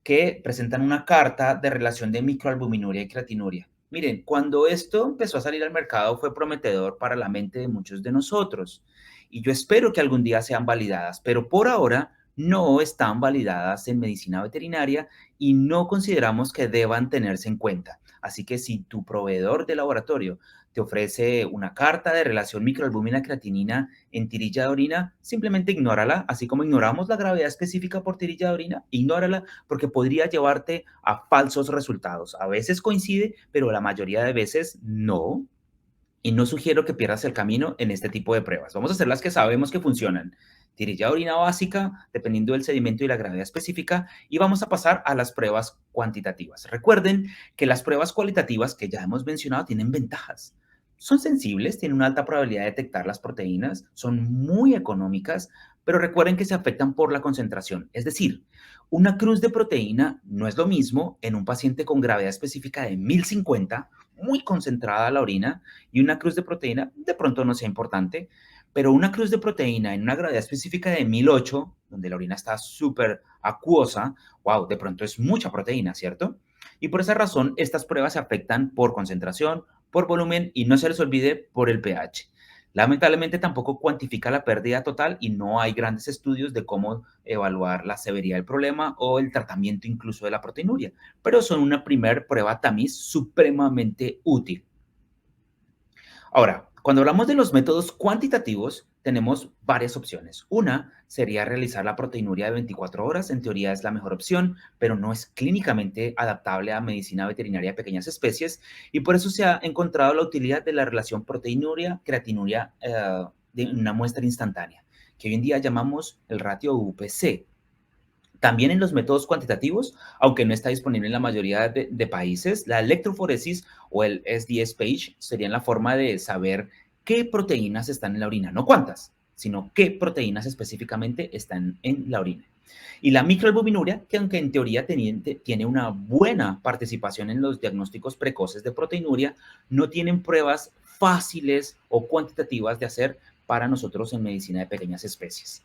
Speaker 1: que presentan una carta de relación de microalbuminuria y creatinuria. Miren, cuando esto empezó a salir al mercado fue prometedor para la mente de muchos de nosotros y yo espero que algún día sean validadas, pero por ahora no están validadas en medicina veterinaria y no consideramos que deban tenerse en cuenta. Así que si tu proveedor de laboratorio te ofrece una carta de relación microalbúmina creatinina en tirilla de orina, simplemente ignórala, así como ignoramos la gravedad específica por tirilla de orina, ignórala porque podría llevarte a falsos resultados. A veces coincide, pero la mayoría de veces no. Y no sugiero que pierdas el camino en este tipo de pruebas. Vamos a hacer las que sabemos que funcionan. Tirilla de orina básica, dependiendo del sedimento y la gravedad específica, y vamos a pasar a las pruebas cuantitativas. Recuerden que las pruebas cualitativas que ya hemos mencionado tienen ventajas. Son sensibles, tienen una alta probabilidad de detectar las proteínas, son muy económicas, pero recuerden que se afectan por la concentración. Es decir, una cruz de proteína no es lo mismo en un paciente con gravedad específica de 1050, muy concentrada la orina, y una cruz de proteína de pronto no sea importante, pero una cruz de proteína en una gravedad específica de 1008, donde la orina está súper acuosa, wow, de pronto es mucha proteína, ¿cierto? Y por esa razón, estas pruebas se afectan por concentración, por volumen y no se les olvide por el pH. Lamentablemente tampoco cuantifica la pérdida total y no hay grandes estudios de cómo evaluar la severidad del problema o el tratamiento incluso de la proteinuria, pero son una primer prueba tamiz supremamente útil. Ahora, cuando hablamos de los métodos cuantitativos, tenemos varias opciones. Una sería realizar la proteinuria de 24 horas. En teoría es la mejor opción, pero no es clínicamente adaptable a medicina veterinaria de pequeñas especies y por eso se ha encontrado la utilidad de la relación proteinuria-creatinuria de una muestra instantánea, que hoy en día llamamos el ratio UPC. También en los métodos cuantitativos, aunque no está disponible en la mayoría de países, la electroforesis o el SDS page serían la forma de saber qué proteínas están en la orina, no cuántas, sino qué proteínas específicamente están en la orina. Y la microalbuminuria, que aunque en teoría tiene una buena participación en los diagnósticos precoces de proteinuria, no tienen pruebas fáciles o cuantitativas de hacer para nosotros en medicina de pequeñas especies.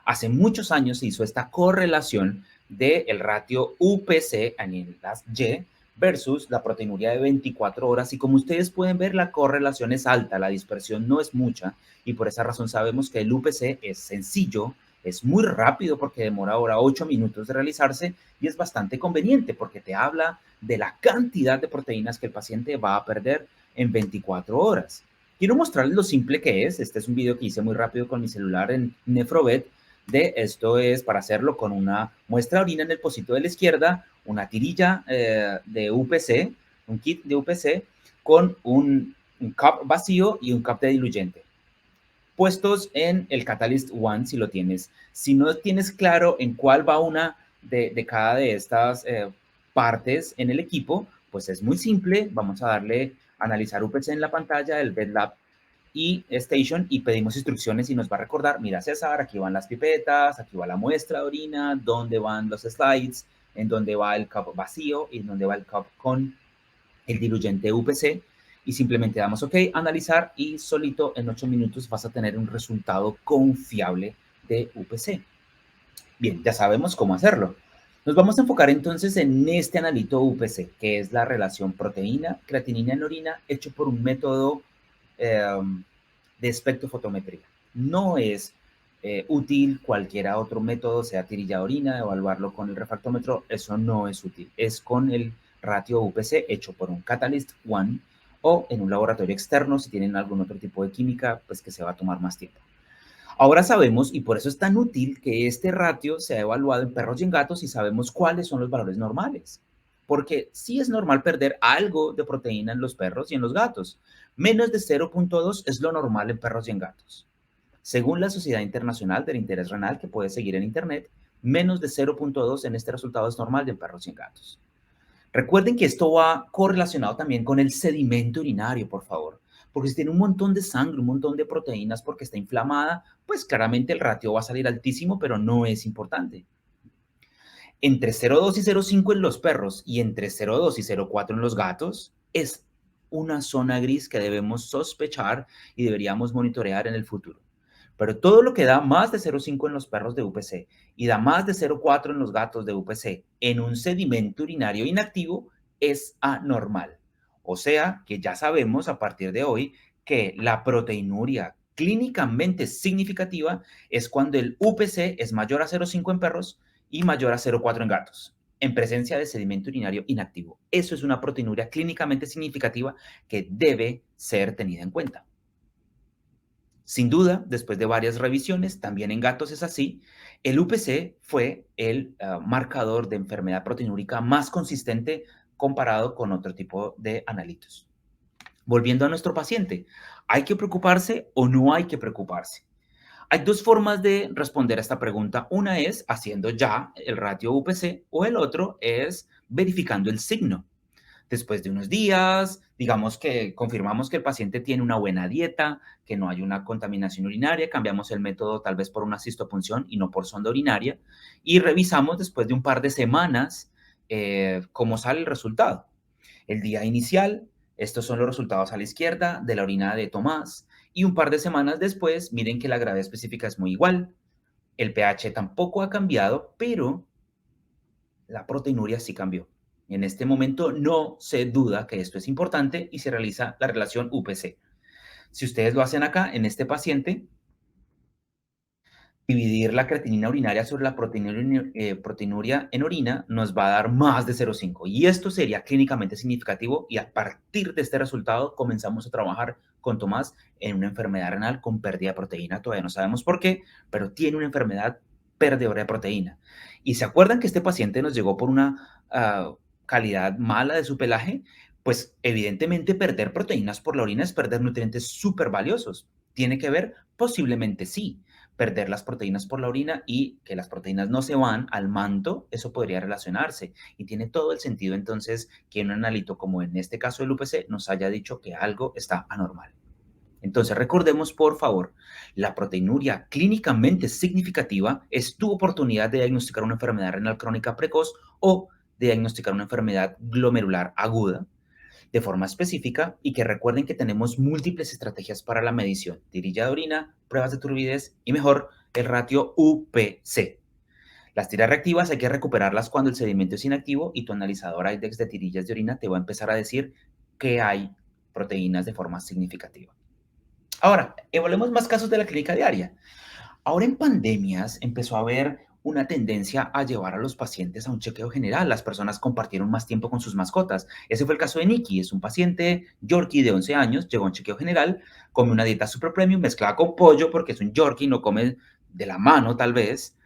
Speaker 1: Hace muchos años se hizo esta correlación del ratio UPC en las Y versus la proteinuria de 24 horas y como ustedes pueden ver la correlación es alta, la dispersión no es mucha y por esa razón sabemos que el UPC es sencillo, es muy rápido porque demora ahora 8 minutos de realizarse y es bastante conveniente porque te habla de la cantidad de proteínas que el paciente va a perder en 24 horas. Quiero mostrarles lo simple que es. Este es un video que hice muy rápido con mi celular en Nefrovet. Esto es para hacerlo con una muestra de orina en el pocito de la izquierda, una tirilla de UPC, un kit de UPC con un cup vacío y un cup de diluyente puestos en el Catalyst One si lo tienes. Si no tienes claro en cuál va una de cada de estas partes en el equipo, pues es muy simple. Vamos a darle analizar UPC en la pantalla del VetLab y Station y pedimos instrucciones y nos va a recordar, mira César, aquí van las pipetas, aquí va la muestra de orina, dónde van los slides, en dónde va el cup vacío y en dónde va el cup con el diluyente UPC y simplemente damos OK, analizar y solito en 8 minutos vas a tener un resultado confiable de UPC. Bien, ya sabemos cómo hacerlo. Nos vamos a enfocar entonces en este analito UPC, que es la relación proteína-creatinina en orina hecho por un método de espectrofotometría. No es útil cualquier otro método, sea tirilla de orina, evaluarlo con el refractómetro, eso no es útil. Es con el ratio UPC hecho por un Catalyst One o en un laboratorio externo, si tienen algún otro tipo de química, pues que se va a tomar más tiempo. Ahora sabemos, y por eso es tan útil, que este ratio se ha evaluado en perros y en gatos y sabemos cuáles son los valores normales. Porque sí es normal perder algo de proteína en los perros y en los gatos. Menos de 0.2 es lo normal en perros y en gatos. Según la Sociedad Internacional del Interés Renal, que puedes seguir en internet, menos de 0.2 en este resultado es normal en perros y en gatos. Recuerden que esto va correlacionado también con el sedimento urinario, por favor. Porque si tiene un montón de sangre, un montón de proteínas porque está inflamada, pues claramente el ratio va a salir altísimo, pero no es importante. Entre 0,2 y 0,5 en los perros y entre 0,2 y 0,4 en los gatos es una zona gris que debemos sospechar y deberíamos monitorear en el futuro. Pero todo lo que da más de 0,5 en los perros de UPC y da más de 0,4 en los gatos de UPC en un sedimento urinario inactivo es anormal. O sea que ya sabemos a partir de hoy que la proteinuria clínicamente significativa es cuando el UPC es mayor a 0,5 en perros y mayor a 0,4 en gatos. en presencia de sedimento urinario inactivo. Eso es una proteinuria clínicamente significativa que debe ser tenida en cuenta. Sin duda, después de varias revisiones, también en gatos es así, el UPC fue el marcador de enfermedad proteinúrica más consistente comparado con otro tipo de analitos. Volviendo a nuestro paciente, ¿hay que preocuparse o no hay que preocuparse? Hay dos formas de responder a esta pregunta. Una es haciendo ya el ratio UPC o el otro es verificando el signo. Después de unos días, digamos que confirmamos que el paciente tiene una buena dieta, que no hay una contaminación urinaria, cambiamos el método tal vez por una cistopunción y no por sonda urinaria, y revisamos después de un par de semanas cómo sale el resultado. El día inicial, estos son los resultados a la izquierda de la orina de Tomás, y un par de semanas después, miren que la gravedad específica es muy igual, el pH tampoco ha cambiado, pero la proteinuria sí cambió. En este momento no se duda que esto es importante y se realiza la relación UPC. Si ustedes lo hacen acá, en este paciente, dividir la creatinina urinaria sobre la proteinuria en orina nos va a dar más de 0,5. Y esto sería clínicamente significativo y a partir de este resultado comenzamos a trabajar con Tomás en una enfermedad renal con pérdida de proteína. Todavía no sabemos por qué, pero tiene una enfermedad perdedora de proteína. Y se acuerdan que este paciente nos llegó por una calidad mala de su pelaje, pues evidentemente perder proteínas por la orina es perder nutrientes súper valiosos. ¿Tiene que ver? Posiblemente sí. Perder las proteínas por la orina y que las proteínas no se van al manto, eso podría relacionarse. Y tiene todo el sentido entonces que un analito como en este caso del UPC nos haya dicho que algo está anormal. Entonces recordemos por favor, la proteinuria clínicamente significativa es tu oportunidad de diagnosticar una enfermedad renal crónica precoz o de diagnosticar una enfermedad glomerular aguda de forma específica y que recuerden que tenemos múltiples estrategias para la medición, tirilla de orina, pruebas de turbidez y mejor, el ratio UPC. Las tiras reactivas hay que recuperarlas cuando el sedimento es inactivo y tu analizador IDEX de tirillas de orina te va a empezar a decir que hay proteínas de forma significativa. Ahora, evaluemos más casos de la clínica diaria. Ahora en pandemias empezó a haber una tendencia a llevar a los pacientes a un chequeo general. Las personas compartieron más tiempo con sus mascotas. Ese fue el caso de Nikki. Es un paciente Yorkie de 11 años, llegó a un chequeo general, come una dieta super premium mezclada con pollo porque es un Yorkie, no come de la mano tal vez.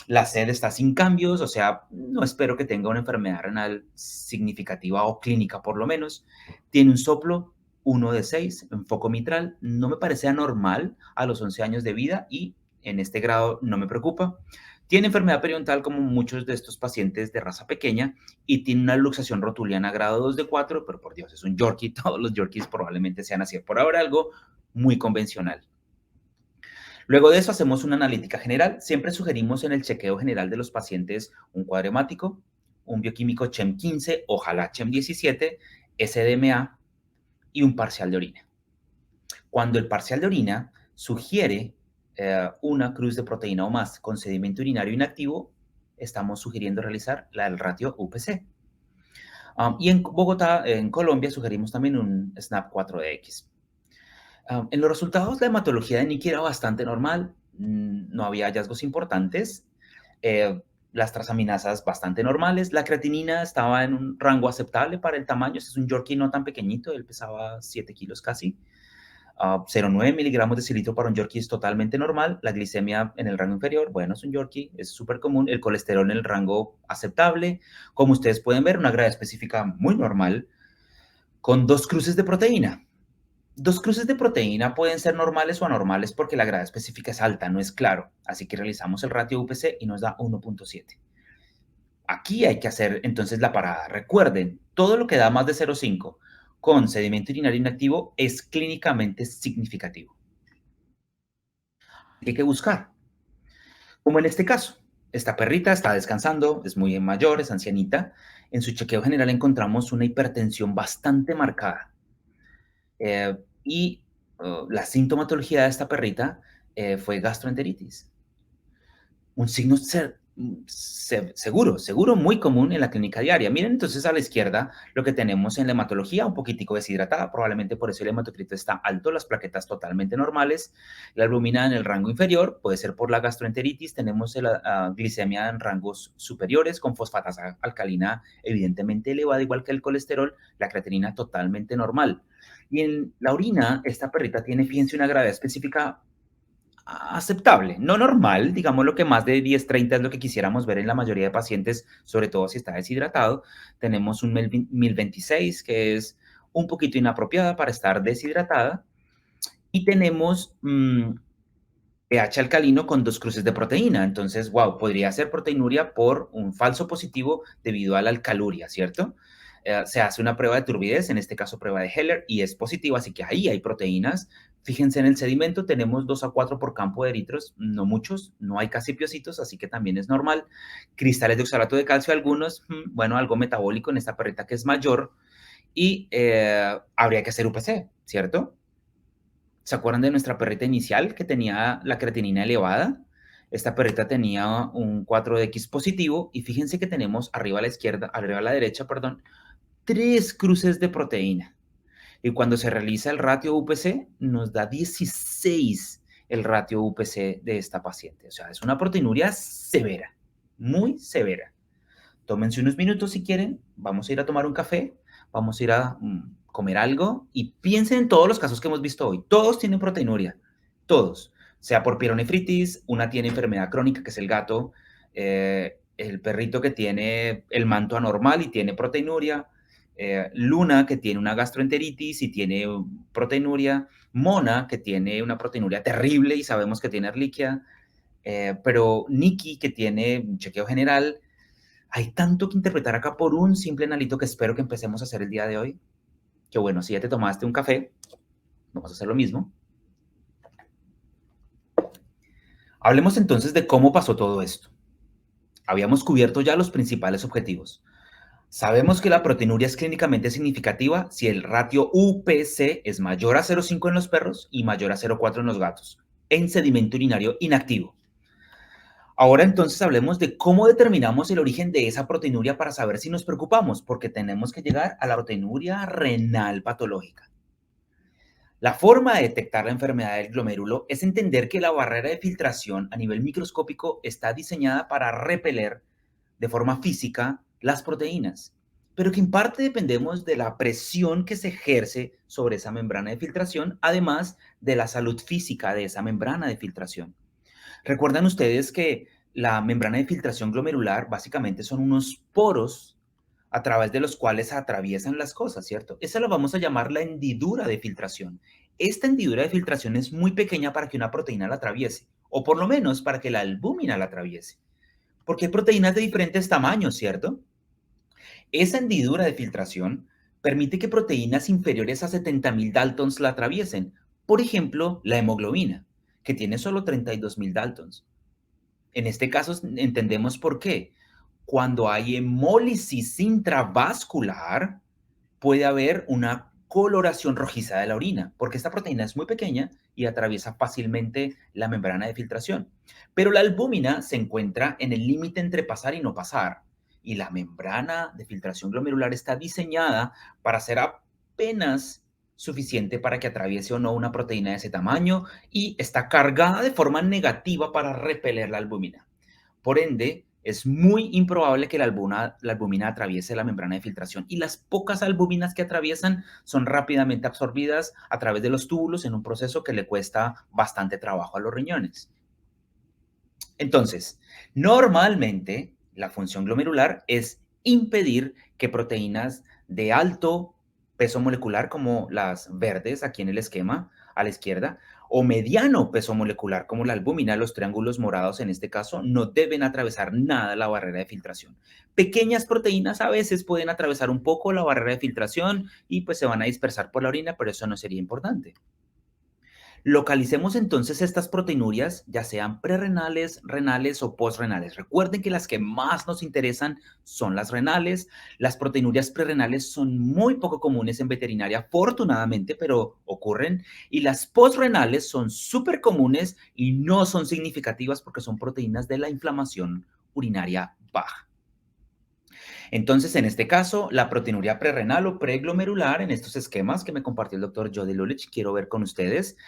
Speaker 1: La sed está sin cambios, o sea, no espero que tenga una enfermedad renal significativa o clínica por lo menos. Tiene un soplo 1 de 6 en foco mitral, no me parece anormal a los 11 años de vida y en este grado no me preocupa. Tiene enfermedad periodontal como muchos de estos pacientes de raza pequeña y tiene una luxación rotuliana grado 2 de 4, pero por Dios, es un Yorkie, todos los Yorkies probablemente sean así. Por ahora algo muy convencional. Luego de eso hacemos una analítica general. Siempre sugerimos en el chequeo general de los pacientes un cuadro hemático, un bioquímico CHEM15, ojalá CHEM17, SDMA y un parcial de orina. Cuando el parcial de orina sugiere una cruz de proteína o más con sedimento urinario inactivo, estamos sugiriendo realizar el ratio UPC. Y en Bogotá, en Colombia, sugerimos también un SNAP 4DX. En los resultados, la hematología de Nicky era bastante normal, no había hallazgos importantes, las trasaminasas bastante normales, la creatinina estaba en un rango aceptable para el tamaño, este es un Yorkie no tan pequeñito, él pesaba 7 kilos casi, 0,9 miligramos de cilitro para un Yorkie es totalmente normal, la glicemia en el rango inferior, bueno, es un Yorkie, es súper común, el colesterol en el rango aceptable, como ustedes pueden ver, una gravedad específica muy normal, con 2 cruces de proteína. 2 cruces de proteína pueden ser normales o anormales porque la gravedad específica es alta, no es claro. Así que realizamos el ratio UPC y nos da 1,7. Aquí hay que hacer entonces la parada. Recuerden, todo lo que da más de 0,5 con sedimento urinario inactivo es clínicamente significativo. ¿Qué hay que buscar? Como en este caso, esta perrita está descansando, es muy mayor, es ancianita. En su chequeo general encontramos una hipertensión bastante marcada. Y la sintomatología de esta perrita fue gastroenteritis. Un signo seguro, muy común en la clínica diaria. Miren entonces a la izquierda lo que tenemos en la hematología, un poquitico deshidratada, probablemente por eso el hematocrito está alto, las plaquetas totalmente normales, la albúmina en el rango inferior, puede ser por la gastroenteritis, tenemos la glicemia en rangos superiores con fosfatasa alcalina evidentemente elevada, igual que el colesterol, la creatinina totalmente normal. Y en la orina, esta perrita tiene, fíjense, una gravedad específica aceptable, no normal, digamos lo que más de 10-30 es lo que quisiéramos ver en la mayoría de pacientes, sobre todo si está deshidratado. Tenemos un 1026 que es un poquito inapropiada para estar deshidratada y tenemos pH alcalino con 2 cruces de proteína. Entonces, wow, podría ser proteinuria por un falso positivo debido a la alcaluria, ¿cierto? Se hace una prueba de turbidez, en este caso prueba de Heller, y es positiva, así que ahí hay proteínas. Fíjense en el sedimento, tenemos 2 a 4 por campo de eritros, no muchos, no hay casi piocitos, así que también es normal. Cristales de oxalato de calcio, algunos, bueno, algo metabólico en esta perrita que es mayor, y habría que hacer UPC, ¿cierto? ¿Se acuerdan de nuestra perrita inicial que tenía la creatinina elevada? Esta perrita tenía un 4X positivo y fíjense que tenemos arriba a la izquierda, arriba a la derecha, perdón, 3 cruces de proteína. Y cuando se realiza el ratio UPC, nos da 16 el ratio UPC de esta paciente. O sea, es una proteinuria severa, muy severa. Tómense unos minutos si quieren, vamos a ir a tomar un café, vamos a ir a comer algo y piensen en todos los casos que hemos visto hoy. Todos tienen proteinuria, todos. Sea por pielonefritis, una tiene enfermedad crónica, que es el gato, el perrito que tiene el manto anormal y tiene proteinuria, Luna, que tiene una gastroenteritis y tiene proteinuria, Mona, que tiene una proteinuria terrible y sabemos que tiene erliquia, pero Nikki, que tiene un chequeo general. Hay tanto que interpretar acá por un simple analito que espero que empecemos a hacer el día de hoy. Que bueno, si ya te tomaste un café, vamos a hacer lo mismo. Hablemos entonces de cómo pasó todo esto. Habíamos cubierto ya los principales objetivos. Sabemos que la proteinuria es clínicamente significativa si el ratio UPC es mayor a 0,5 en los perros y mayor a 0,4 en los gatos, en sedimento urinario inactivo. Ahora entonces hablemos de cómo determinamos el origen de esa proteinuria para saber si nos preocupamos, porque tenemos que llegar a la proteinuria renal patológica. La forma de detectar la enfermedad del glomérulo es entender que la barrera de filtración a nivel microscópico está diseñada para repeler de forma física las proteínas, pero que en parte dependemos de la presión que se ejerce sobre esa membrana de filtración, además de la salud física de esa membrana de filtración. Recuerdan ustedes que la membrana de filtración glomerular básicamente son unos poros a través de los cuales atraviesan las cosas, ¿cierto? Esa la vamos a llamar la hendidura de filtración. Esta hendidura de filtración es muy pequeña para que una proteína la atraviese, o por lo menos para que la albúmina la atraviese, porque hay proteínas de diferentes tamaños, ¿cierto? Esa hendidura de filtración permite que proteínas inferiores a 70.000 Daltons la atraviesen. Por ejemplo, la hemoglobina, que tiene solo 32.000 Daltons. En este caso entendemos por qué. Cuando hay hemólisis intravascular, puede haber una coloración rojiza de la orina, porque esta proteína es muy pequeña y atraviesa fácilmente la membrana de filtración. Pero la albúmina se encuentra en el límite entre pasar y no pasar, y la membrana de filtración glomerular está diseñada para ser apenas suficiente para que atraviese o no una proteína de ese tamaño y está cargada de forma negativa para repeler la albúmina. Por ende, es muy improbable que la albúmina atraviese la membrana de filtración y las pocas albúminas que atraviesan son rápidamente absorbidas a través de los túbulos en un proceso que le cuesta bastante trabajo a los riñones. Entonces, normalmente la función glomerular es impedir que proteínas de alto peso molecular, como las verdes aquí en el esquema a la izquierda, o mediano peso molecular, como la albúmina, los triángulos morados en este caso, no deben atravesar nada la barrera de filtración. Pequeñas proteínas a veces pueden atravesar un poco la barrera de filtración y pues se van a dispersar por la orina, pero eso no sería importante. Localicemos entonces estas proteinurias, ya sean prerrenales, renales o postrenales. Recuerden que las que más nos interesan son las renales. Las proteinurias prerrenales son muy poco comunes en veterinaria, afortunadamente, pero ocurren. Y las postrenales son súper comunes y no son significativas porque son proteínas de la inflamación urinaria baja. Entonces, en este caso, la proteinuria prerrenal o preglomerular, en estos esquemas que me compartió el doctor Jody Lulich, quiero ver con ustedes.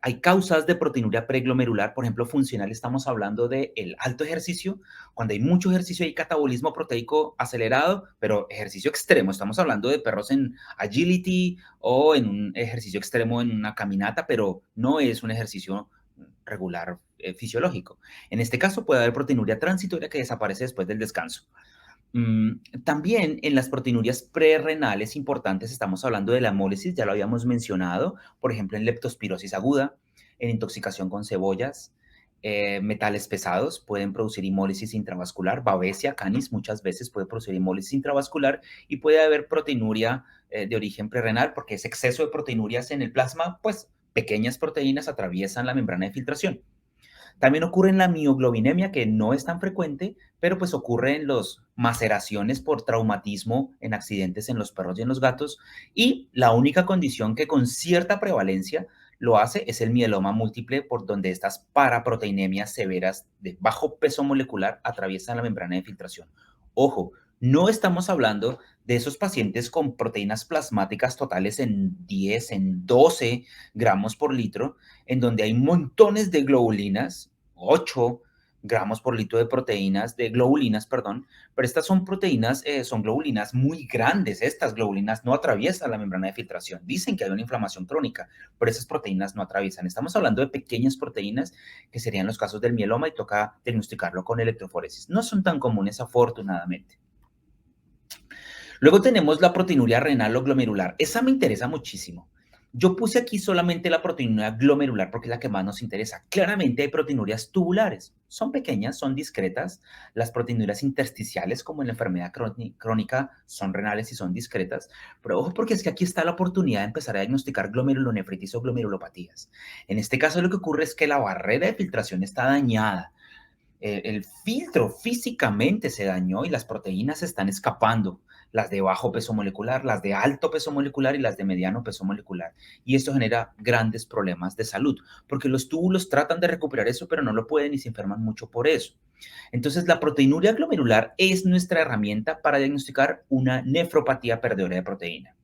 Speaker 1: Hay causas de proteinuria preglomerular, por ejemplo, funcional, estamos hablando del alto ejercicio. Cuando hay mucho ejercicio hay catabolismo proteico acelerado, pero ejercicio extremo, estamos hablando de perros en agility o en un ejercicio extremo en una caminata, pero no es un ejercicio regular fisiológico. En este caso puede haber proteinuria transitoria que desaparece después del descanso. También en las proteinurias prerrenales importantes estamos hablando de la hemólisis, ya lo habíamos mencionado, por ejemplo, en leptospirosis aguda, en intoxicación con cebollas, metales pesados pueden producir hemólisis intravascular, Babesia canis muchas veces puede producir hemólisis intravascular y puede haber proteinuria de origen prerrenal porque ese exceso de proteinurias en el plasma, pues pequeñas proteínas atraviesan la membrana de filtración. También ocurre en la mioglobinemia, que no es tan frecuente, pero pues ocurre en las maceraciones por traumatismo en accidentes en los perros y en los gatos. Y la única condición que con cierta prevalencia lo hace es el mieloma múltiple, por donde estas paraproteinemias severas de bajo peso molecular atraviesan la membrana de filtración. Ojo, no estamos hablando de esos pacientes con proteínas plasmáticas totales en 10, en 12 gramos por litro, en donde hay montones de globulinas, 8 gramos por litro de proteínas, de globulinas, perdón, pero estas son proteínas, son globulinas muy grandes. Estas globulinas no atraviesan la membrana de filtración. Dicen que hay una inflamación crónica, pero esas proteínas no atraviesan. Estamos hablando de pequeñas proteínas que serían los casos del mieloma y toca diagnosticarlo con electroforesis. No son tan comunes, afortunadamente. Luego tenemos la proteinuria renal o glomerular. Esa me interesa muchísimo. Yo puse aquí solamente la proteinuria glomerular porque es la que más nos interesa. Claramente hay proteinurias tubulares. Son pequeñas, son discretas. Las proteinurias intersticiales, como en la enfermedad crónica, son renales y son discretas. Pero ojo, porque es que aquí está la oportunidad de empezar a diagnosticar glomerulonefritis o glomerulopatías. En este caso lo que ocurre es que la barrera de filtración está dañada. El filtro físicamente se dañó y las proteínas están escapando, las de bajo peso molecular, las de alto peso molecular y las de mediano peso molecular. Y esto genera grandes problemas de salud, porque los túbulos tratan de recuperar eso, pero no lo pueden y se enferman mucho por eso. Entonces, la proteinuria glomerular es nuestra herramienta para diagnosticar una nefropatía perdedora de proteína.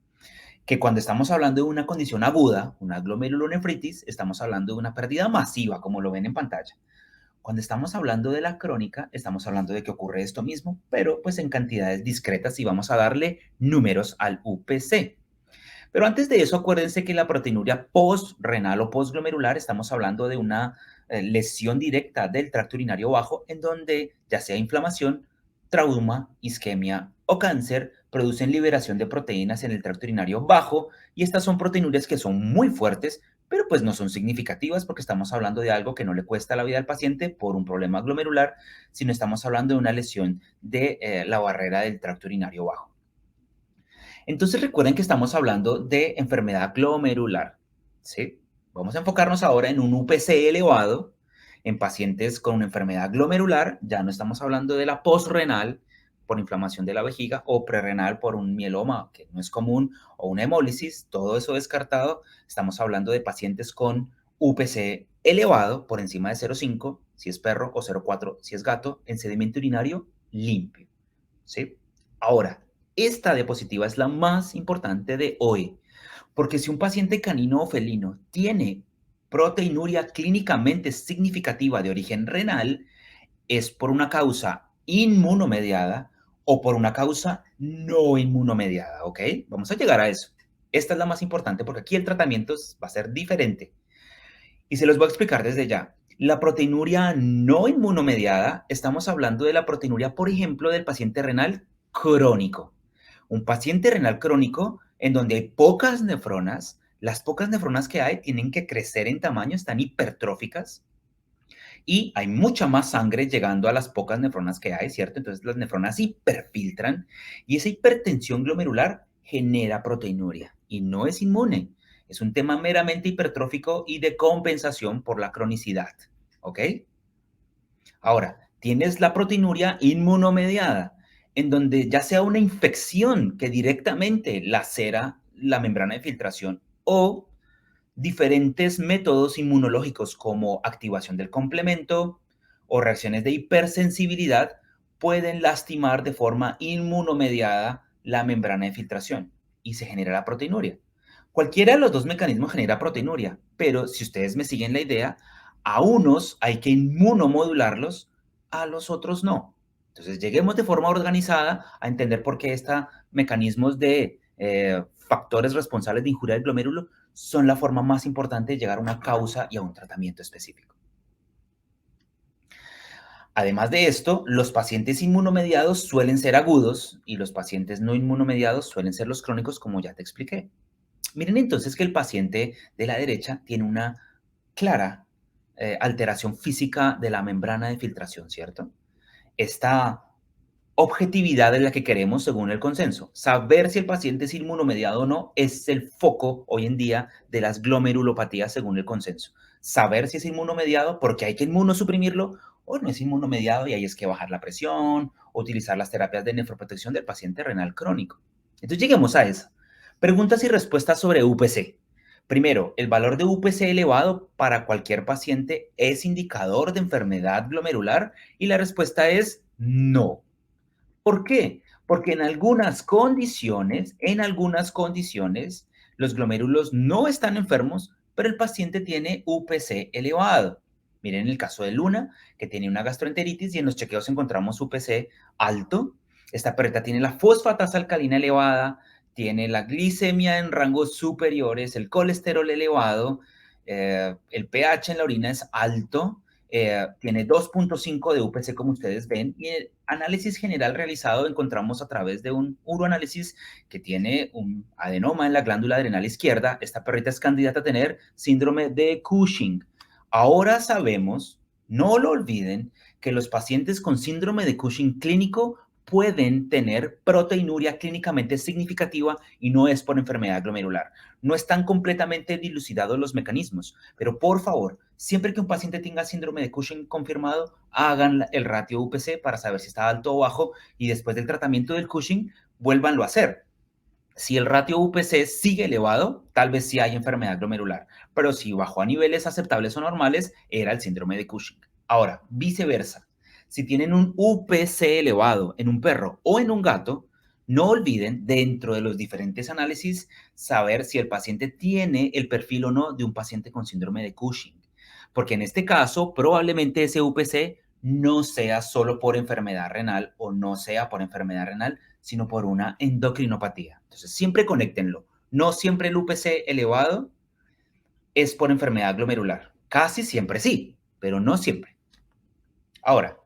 Speaker 1: Que cuando estamos hablando de una condición aguda, una glomerulonefritis, estamos hablando de una pérdida masiva, como lo ven en pantalla. Cuando estamos hablando de la crónica, estamos hablando de que ocurre esto mismo, pero pues en cantidades discretas y vamos a darle números al UPC. Pero antes de eso, acuérdense que la proteinuria postrenal o postglomerular, estamos hablando de una lesión directa del tracto urinario bajo, en donde ya sea inflamación, trauma, isquemia o cáncer, producen liberación de proteínas en el tracto urinario bajo, y estas son proteinurias que son muy fuertes, pero pues no son significativas porque estamos hablando de algo que no le cuesta la vida al paciente por un problema glomerular, sino estamos hablando de una lesión de la barrera del tracto urinario bajo. Entonces recuerden que estamos hablando de enfermedad glomerular, ¿sí? Vamos a enfocarnos ahora en un UPC elevado en pacientes con una enfermedad glomerular. Ya no estamos hablando de la postrenal por inflamación de la vejiga o prerrenal por un mieloma que no es común o una hemólisis, todo eso descartado. Estamos hablando de pacientes con UPC elevado por encima de 0,5 si es perro o 0,4 si es gato en sedimento urinario limpio, ¿sí? Ahora, esta diapositiva es la más importante de hoy, porque si un paciente canino o felino tiene proteinuria clínicamente significativa de origen renal, es por una causa inmunomediada o por una causa no inmunomediada, ¿ok? Vamos a llegar a eso. Esta es la más importante porque aquí el tratamiento va a ser diferente. Y se los voy a explicar desde ya. La proteinuria no inmunomediada, estamos hablando de la proteinuria, por ejemplo, del paciente renal crónico. Un paciente renal crónico en donde hay pocas nefronas, las pocas nefronas que hay tienen que crecer en tamaño, están hipertróficas y hay mucha más sangre llegando a las pocas nefronas que hay, ¿cierto? Entonces las nefronas hiperfiltran y esa hipertensión glomerular genera proteinuria y no es inmune. Es un tema meramente hipertrófico y de compensación por la cronicidad, ¿ok? Ahora, tienes la proteinuria inmunomediada, en donde ya sea una infección que directamente lacera la membrana de filtración o diferentes métodos inmunológicos como activación del complemento o reacciones de hipersensibilidad pueden lastimar de forma inmunomediada la membrana de filtración y se genera la proteinuria. Cualquiera de los dos mecanismos genera proteinuria, pero si ustedes me siguen la idea, a unos hay que inmunomodularlos, a los otros no. Entonces, lleguemos de forma organizada a entender por qué estos mecanismos de factores responsables de injuria del glomérulo son la forma más importante de llegar a una causa y a un tratamiento específico. Además de esto, los pacientes inmunomediados suelen ser agudos y los pacientes no inmunomediados suelen ser los crónicos, como ya te expliqué. Miren entonces que el paciente de la derecha tiene una clara alteración física de la membrana de filtración, ¿cierto? Esta objetividad es la que queremos según el consenso. Saber si el paciente es inmunomediado o no es el foco hoy en día de las glomerulopatías según el consenso. Saber si es inmunomediado porque hay que inmunosuprimirlo o no es inmunomediado y ahí es que bajar la presión, o utilizar las terapias de nefroprotección del paciente renal crónico. Entonces lleguemos a eso. Preguntas y respuestas sobre UPC. Primero, ¿el valor de UPC elevado para cualquier paciente es indicador de enfermedad glomerular? Y la respuesta es no. ¿Por qué? Porque en algunas condiciones, los glomérulos no están enfermos, pero el paciente tiene UPC elevado. Miren el caso de Luna, que tiene una gastroenteritis y en los chequeos encontramos UPC alto. Esta perrita tiene la fosfatasa alcalina elevada, tiene la glicemia en rangos superiores, el colesterol elevado, el pH en la orina es alto, tiene 2.5 de UPC como ustedes ven, y el análisis general realizado encontramos a través de un uroanálisis que tiene un adenoma en la glándula adrenal izquierda. Esta perrita es candidata a tener síndrome de Cushing. Ahora sabemos, no lo olviden, que los pacientes con síndrome de Cushing clínico pueden tener proteinuria clínicamente significativa y no es por enfermedad glomerular. No están completamente dilucidados los mecanismos, pero por favor, siempre que un paciente tenga síndrome de Cushing confirmado, hagan el ratio UPC para saber si está alto o bajo y después del tratamiento del Cushing, vuélvanlo a hacer. Si el ratio UPC sigue elevado, tal vez sí hay enfermedad glomerular, pero si bajó a niveles aceptables o normales, era el síndrome de Cushing. Ahora, viceversa, si tienen un UPC elevado en un perro o en un gato, no olviden, dentro de los diferentes análisis, saber si el paciente tiene el perfil o no de un paciente con síndrome de Cushing, porque en este caso, probablemente ese UPC no sea solo por enfermedad renal o no sea por enfermedad renal, sino por una endocrinopatía. Entonces, siempre conéctenlo. No siempre el UPC elevado es por enfermedad glomerular. Casi siempre sí, pero no siempre. Ahora,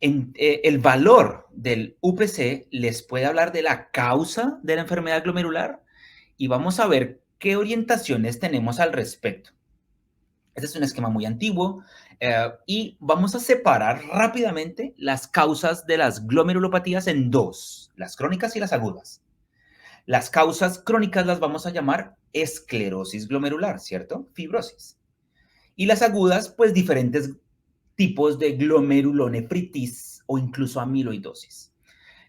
Speaker 1: el valor del UPC les puede hablar de la causa de la enfermedad glomerular y vamos a ver qué orientaciones tenemos al respecto. Este es un esquema muy antiguo y vamos a separar rápidamente las causas de las glomerulopatías en dos, las crónicas y las agudas. Las causas crónicas las vamos a llamar esclerosis glomerular, ¿cierto? Fibrosis. Y las agudas, pues diferentes tipos de glomerulonefritis o incluso amiloidosis.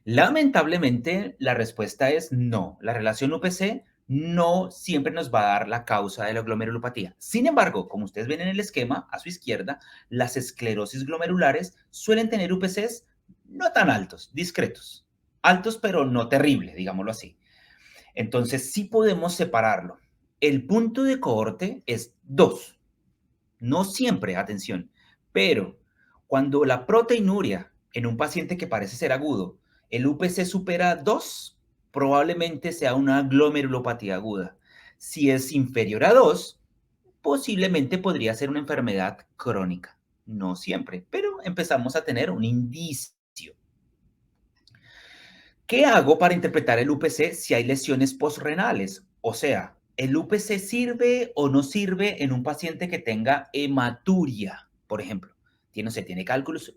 Speaker 1: Lamentablemente, la respuesta es no. La relación UPC no siempre nos va a dar la causa de la glomerulopatía. Sin embargo, como ustedes ven en el esquema a su izquierda, las esclerosis glomerulares suelen tener UPCs no tan altos, discretos. Altos, pero no terrible, digámoslo así. Entonces, sí podemos separarlo. El punto de cohorte es 2. No siempre, atención, pero cuando la proteinuria en un paciente que parece ser agudo, el UPC supera 2, probablemente sea una glomerulopatía aguda. Si es inferior a 2, posiblemente podría ser una enfermedad crónica. No siempre, pero empezamos a tener un indicio. ¿Qué hago para interpretar el UPC si hay lesiones postrenales? O sea, ¿el UPC sirve o no sirve en un paciente que tenga hematuria, por ejemplo? Tiene cálculos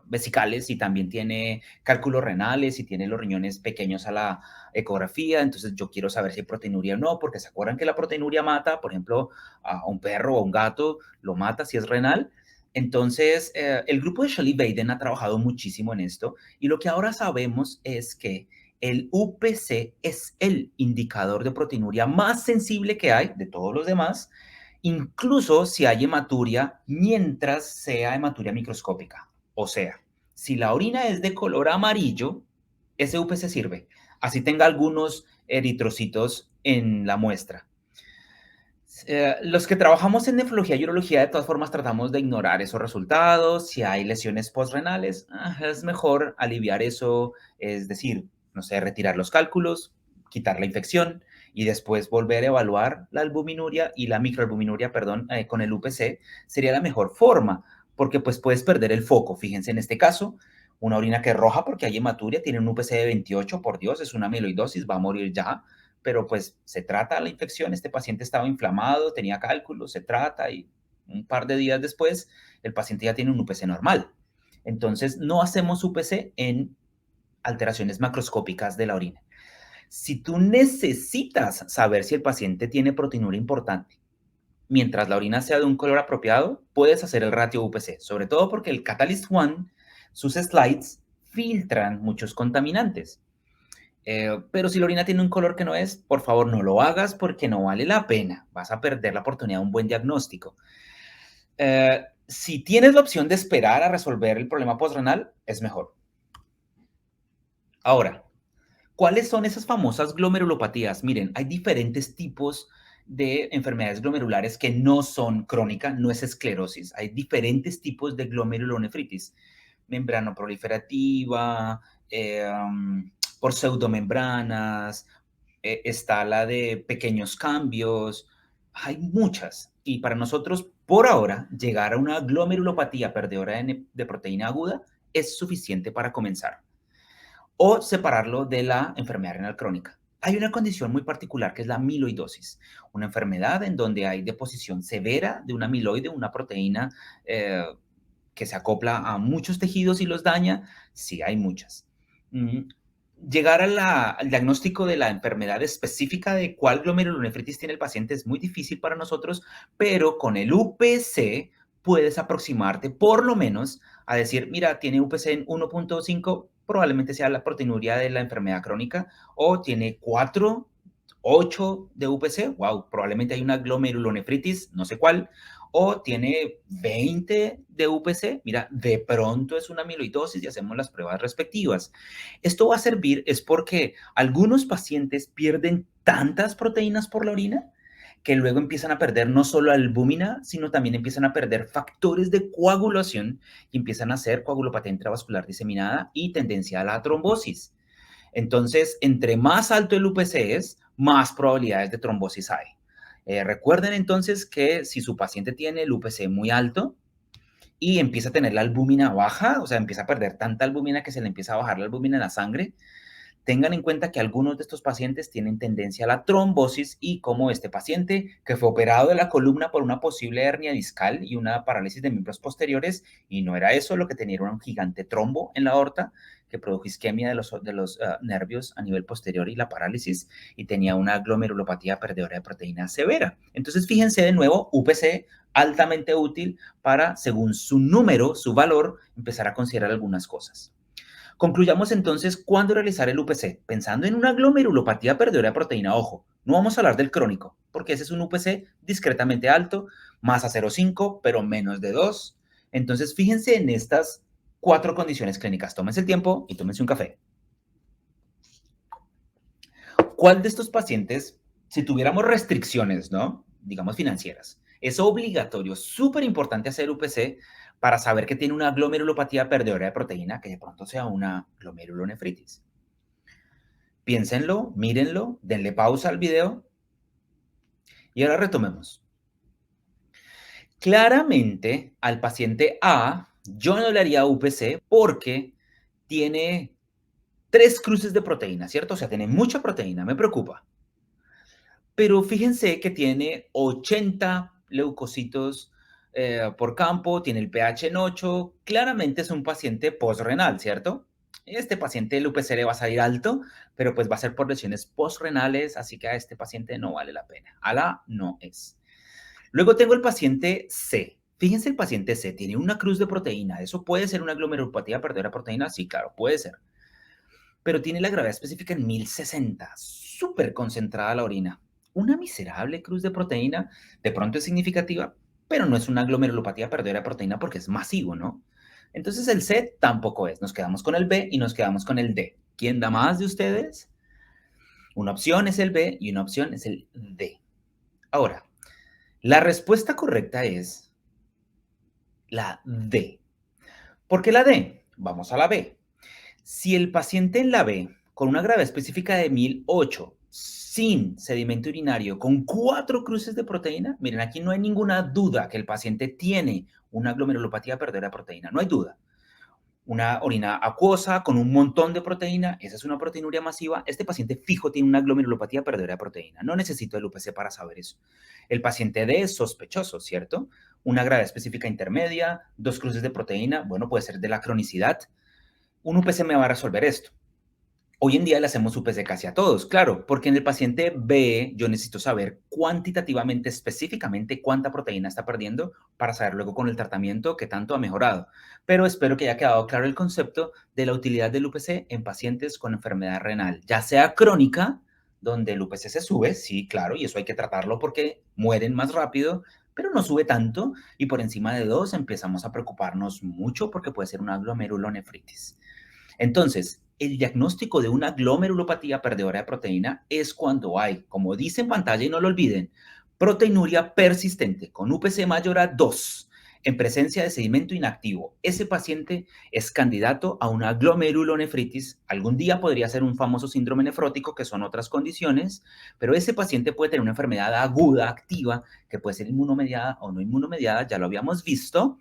Speaker 1: vesicales y también tiene cálculos renales y tiene los riñones pequeños a la ecografía. Entonces yo quiero saber si hay proteinuria o no, porque se acuerdan que la proteinuria mata, por ejemplo, a un perro o a un gato, lo mata si es renal. Entonces, el grupo de Shelley Baden ha trabajado muchísimo en esto y lo que ahora sabemos es que el UPC es el indicador de proteinuria más sensible que hay de todos los demás incluso si hay hematuria, mientras sea hematuria microscópica. O sea, si la orina es de color amarillo, ese UPC sirve, así tenga algunos eritrocitos en la muestra. Los que trabajamos en nefrología y urología, de todas formas, tratamos de ignorar esos resultados. Si hay lesiones postrenales, es mejor aliviar eso, es decir, no sé, retirar los cálculos, quitar la infección y después volver a evaluar la albuminuria y la microalbuminuria, perdón, con el UPC, sería la mejor forma, porque pues puedes perder el foco. Fíjense en este caso, una orina que es roja porque hay hematuria, tiene un UPC de 28, por Dios, es una amiloidosis, va a morir ya, pero pues se trata la infección, este paciente estaba inflamado, tenía cálculos, se trata y un par de días después el paciente ya tiene un UPC normal. Entonces no hacemos UPC en alteraciones macroscópicas de la orina. Si tú necesitas saber si el paciente tiene proteinuria importante, mientras la orina sea de un color apropiado, puedes hacer el ratio UPC, sobre todo porque el Catalyst One, sus slides, filtran muchos contaminantes. Pero si la orina tiene un color que no es, por favor no lo hagas porque no vale la pena. Vas a perder la oportunidad de un buen diagnóstico. Si tienes la opción de esperar a resolver el problema postrenal, es mejor. Ahora, ¿cuáles son esas famosas glomerulopatías? Miren, hay diferentes tipos de enfermedades glomerulares que no son crónicas, no es esclerosis. Hay diferentes tipos de glomerulonefritis. Membrana proliferativa, por pseudomembranas, está la de pequeños cambios, hay muchas. Y para nosotros, por ahora, llegar a una glomerulopatía perdedora de proteína aguda es suficiente para comenzar. O separarlo de la enfermedad renal crónica. Hay una condición muy particular que es la amiloidosis, una enfermedad en donde hay deposición severa de una amiloide, una proteína que se acopla a muchos tejidos y los daña. Sí, hay muchas. Llegar al diagnóstico de la enfermedad específica de cuál glomerulonefritis tiene el paciente es muy difícil para nosotros, pero con el UPC puedes aproximarte por lo menos a decir, mira, tiene UPC en 1.5, probablemente sea la proteinuria de la enfermedad crónica, o tiene 4, 8 de UPC, wow, probablemente hay una glomerulonefritis, no sé cuál, o tiene 20 de UPC, mira, de pronto es una amiloidosis y hacemos las pruebas respectivas. Esto va a servir es porque algunos pacientes pierden tantas proteínas por la orina que luego empiezan a perder no solo albúmina, sino también empiezan a perder factores de coagulación y empiezan a hacer coagulopatía intravascular diseminada y tendencia a la trombosis. Entonces, entre más alto el UPC es, más probabilidades de trombosis hay. Recuerden entonces que si su paciente tiene el UPC muy alto y empieza a tener la albúmina baja, o sea, empieza a perder tanta albúmina que se le empieza a bajar la albúmina en la sangre, tengan en cuenta que algunos de estos pacientes tienen tendencia a la trombosis y como este paciente que fue operado de la columna por una posible hernia discal y una parálisis de miembros posteriores y no era eso, lo que tenía era un gigante trombo en la aorta que produjo isquemia de los nervios a nivel posterior y la parálisis y tenía una glomerulopatía perdedora de proteína severa. Entonces fíjense de nuevo, UPC altamente útil para, según su número, su valor, empezar a considerar algunas cosas. Concluyamos entonces cuándo realizar el UPC, pensando en una glomerulopatía perdedora de proteína. Ojo, no vamos a hablar del crónico, porque ese es un UPC discretamente alto, más a 0,5, pero menos de 2. Entonces, fíjense en estas 4 condiciones clínicas. Tómense el tiempo y tómense un café. ¿Cuál de estos pacientes, si tuviéramos restricciones, ¿no? Digamos financieras, es obligatorio, súper importante hacer UPC para saber que tiene una glomerulopatía perdedora de proteína, que de pronto sea una glomerulonefritis? Piénsenlo, mírenlo, denle pausa al video y ahora retomemos. Claramente al paciente A yo no le haría UPC porque tiene 3 cruces de proteína, ¿cierto? O sea, tiene mucha proteína, me preocupa. Pero fíjense que tiene 80 leucocitos por campo, tiene el pH en 8, claramente es un paciente postrenal, ¿cierto? Este paciente el UPC le va a salir alto, pero pues va a ser por lesiones postrenales, así que a este paciente no vale la pena. A la no es. Luego tengo el paciente C. Fíjense, el paciente C tiene una cruz de proteína. ¿Eso puede ser una glomerulopatía perdedora de proteína? Sí, claro, puede ser. Pero tiene la gravedad específica en 1060, súper concentrada la orina. Una miserable cruz de proteína de pronto es significativa, pero no es una glomerulopatía perdedora de proteína porque es masivo, ¿no? Entonces el C tampoco es. Nos quedamos con el B y nos quedamos con el D. ¿Quién da más de ustedes? Una opción es el B y una opción es el D. Ahora, la respuesta correcta es la D. ¿Por qué la D? Vamos a la B. Si el paciente en la B, con una gravedad específica de 1008, sin sedimento urinario, con 4 cruces de proteína, miren, aquí no hay ninguna duda que el paciente tiene una glomerulopatía perdedora de proteína, no hay duda. Una orina acuosa con un montón de proteína, esa es una proteinuria masiva. Este paciente fijo tiene una glomerulopatía perdedora de proteína. No necesito el UPC para saber eso. El paciente D es sospechoso, ¿cierto? Una gravedad específica intermedia, 2 cruces de proteína, bueno, puede ser de la cronicidad. Un UPC me va a resolver esto. Hoy en día le hacemos UPC casi a todos, claro, porque en el paciente B yo necesito saber cuantitativamente, específicamente, cuánta proteína está perdiendo para saber luego con el tratamiento qué tanto ha mejorado. Pero espero que haya quedado claro el concepto de la utilidad del UPC en pacientes con enfermedad renal, ya sea crónica, donde el UPC se sube, sí, claro, y eso hay que tratarlo porque mueren más rápido, pero no sube tanto y por encima de 2 empezamos a preocuparnos mucho porque puede ser una glomerulonefritis. Entonces, el diagnóstico de una glomerulopatía perdedora de proteína es cuando hay, como dice en pantalla y no lo olviden, proteinuria persistente con UPC mayor a 2 en presencia de sedimento inactivo. Ese paciente es candidato a una glomerulonefritis. Algún día podría ser un famoso síndrome nefrótico, que son otras condiciones, pero ese paciente puede tener una enfermedad aguda, activa, que puede ser inmunomediada o no inmunomediada, ya lo habíamos visto.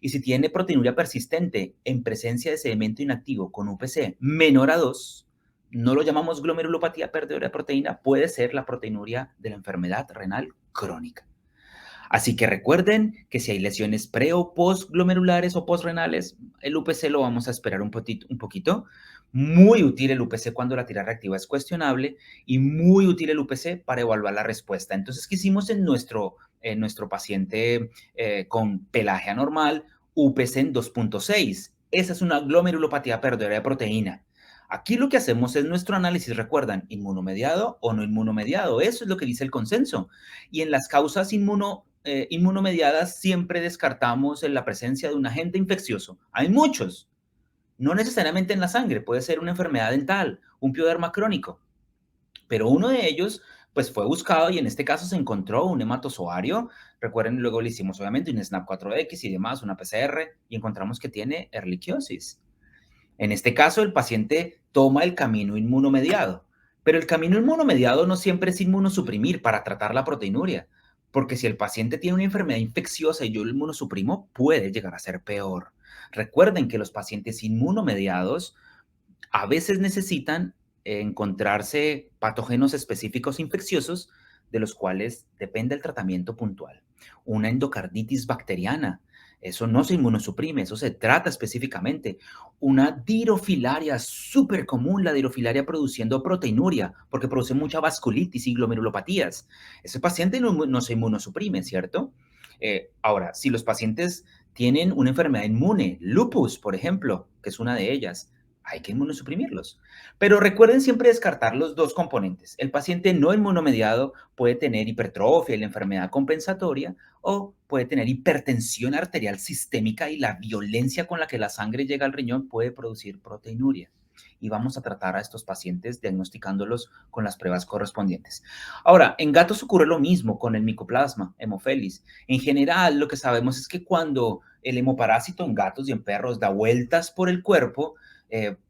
Speaker 1: Y si tiene proteinuria persistente en presencia de sedimento inactivo con UPC menor a 2, no lo llamamos glomerulopatía perdedora de proteína, puede ser la proteinuria de la enfermedad renal crónica. Así que recuerden que si hay lesiones pre o postglomerulares o postrenales, el UPC lo vamos a esperar un poquito. Muy útil el UPC cuando la tira reactiva es cuestionable y muy útil el UPC para evaluar la respuesta. Entonces, ¿qué hicimos en nuestro paciente con pelaje anormal? UPC en 2.6. Esa es una glomerulopatía perdedora de proteína. Aquí lo que hacemos es nuestro análisis, recuerdan, inmunomediado o no inmunomediado. Eso es lo que dice el consenso. Y en las causas inmunomediadas siempre descartamos en la presencia de un agente infeccioso. Hay muchos, no necesariamente en la sangre, puede ser una enfermedad dental, un pioderma crónico, pero uno de ellos pues fue buscado y en este caso se encontró un hematozoario. Recuerden, luego le hicimos obviamente un SNAP4X y demás, una PCR, y encontramos que tiene erliquiosis. En este caso, el paciente toma el camino inmunomediado, pero el camino inmunomediado no siempre es inmunosuprimir para tratar la proteinuria, porque si el paciente tiene una enfermedad infecciosa y yo lo inmunosuprimo, puede llegar a ser peor. Recuerden que los pacientes inmunomediados a veces necesitan encontrarse patógenos específicos infecciosos de los cuales depende el tratamiento puntual. Una endocarditis bacteriana, eso no se inmunosuprime, eso se trata específicamente. Una dirofilaria, súper común, la dirofilaria produciendo proteinuria, porque produce mucha vasculitis y glomerulopatías. Ese paciente no se inmunosuprime, ¿cierto? Ahora, si los pacientes tienen una enfermedad inmune, lupus, por ejemplo, que es una de ellas, hay que inmunosuprimirlos. Pero recuerden siempre descartar los dos componentes. El paciente no inmunomediado puede tener hipertrofia y la enfermedad compensatoria o puede tener hipertensión arterial sistémica y la violencia con la que la sangre llega al riñón puede producir proteinuria. Y vamos a tratar a estos pacientes diagnosticándolos con las pruebas correspondientes. Ahora, en gatos ocurre lo mismo con el micoplasma, hemofelis. En general, lo que sabemos es que cuando el hemoparásito en gatos y en perros da vueltas por el cuerpo,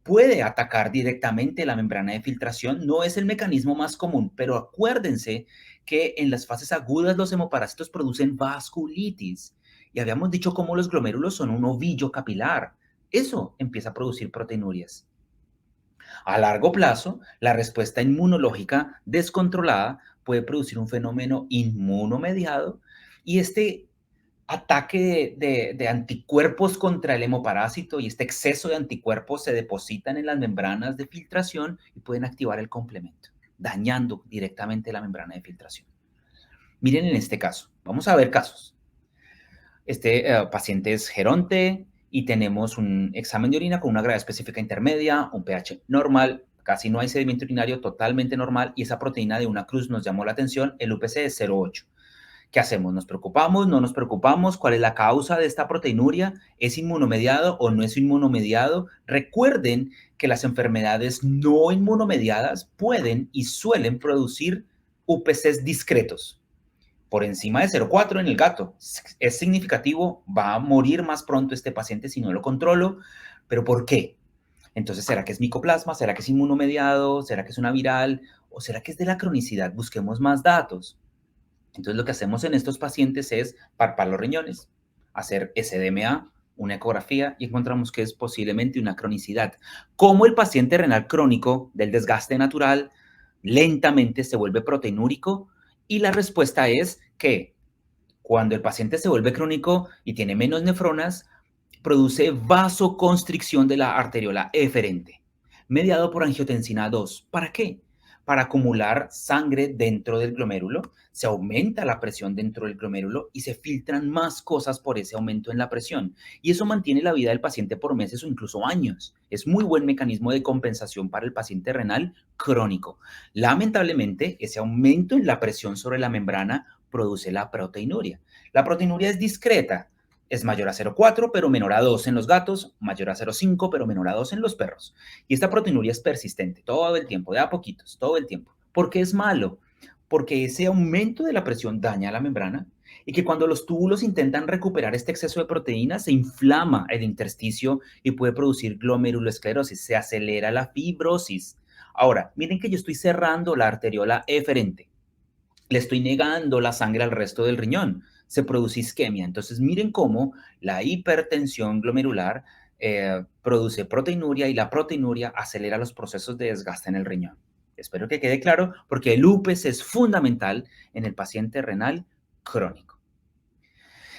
Speaker 1: puede atacar directamente la membrana de filtración. No es el mecanismo más común, pero acuérdense que en las fases agudas los hemoparásitos producen vasculitis. Y habíamos dicho cómo los glomérulos son un ovillo capilar. Eso empieza a producir proteinurias. A largo plazo, la respuesta inmunológica descontrolada puede producir un fenómeno inmunomediado y este ataque de anticuerpos contra el hemoparásito y este exceso de anticuerpos se depositan en las membranas de filtración y pueden activar el complemento, dañando directamente la membrana de filtración. Miren en este caso, vamos a ver casos. Este paciente es geronte y tenemos un examen de orina con una gravedad específica intermedia, un pH normal, casi no hay sedimento urinario, totalmente normal, y esa proteína de una cruz nos llamó la atención, el UPC es 0,8. ¿Qué hacemos? ¿Nos preocupamos? ¿No nos preocupamos? ¿Cuál es la causa de esta proteinuria? ¿Es inmunomediado o no es inmunomediado? Recuerden que las enfermedades no inmunomediadas pueden y suelen producir UPCs discretos, por encima de 0,4 en el gato. Es significativo, va a morir más pronto este paciente si no lo controlo, pero ¿por qué? Entonces, ¿será que es micoplasma? ¿Será que es inmunomediado? ¿Será que es una viral? ¿O será que es de la cronicidad? Busquemos más datos. Entonces, lo que hacemos en estos pacientes es palpar los riñones, hacer SDMA, una ecografía y encontramos que es posiblemente una cronicidad. ¿Cómo el paciente renal crónico del desgaste natural lentamente se vuelve proteinúrico? Y la respuesta es que cuando el paciente se vuelve crónico y tiene menos nefronas, produce vasoconstricción de la arteriola eferente, mediado por angiotensina 2. ¿Para qué? Para acumular sangre dentro del glomérulo, se aumenta la presión dentro del glomérulo y se filtran más cosas por ese aumento en la presión. Y eso mantiene la vida del paciente por meses o incluso años. Es muy buen mecanismo de compensación para el paciente renal crónico. Lamentablemente, ese aumento en la presión sobre la membrana produce la proteinuria. La proteinuria es discreta, es mayor a 0,4 pero menor a 2 en los gatos, mayor a 0,5 pero menor a 2 en los perros. Y esta proteinuria es persistente todo el tiempo, de a poquitos, todo el tiempo. ¿Por qué es malo? Porque ese aumento de la presión daña la membrana y que cuando los túbulos intentan recuperar este exceso de proteína, se inflama el intersticio y puede producir glomerulosclerosis, se acelera la fibrosis. Ahora, miren que yo estoy cerrando la arteriola eferente, le estoy negando la sangre al resto del riñón, se produce isquemia. Entonces, miren cómo la hipertensión glomerular produce proteinuria y la proteinuria acelera los procesos de desgaste en el riñón. Espero que quede claro porque el UPC es fundamental en el paciente renal crónico.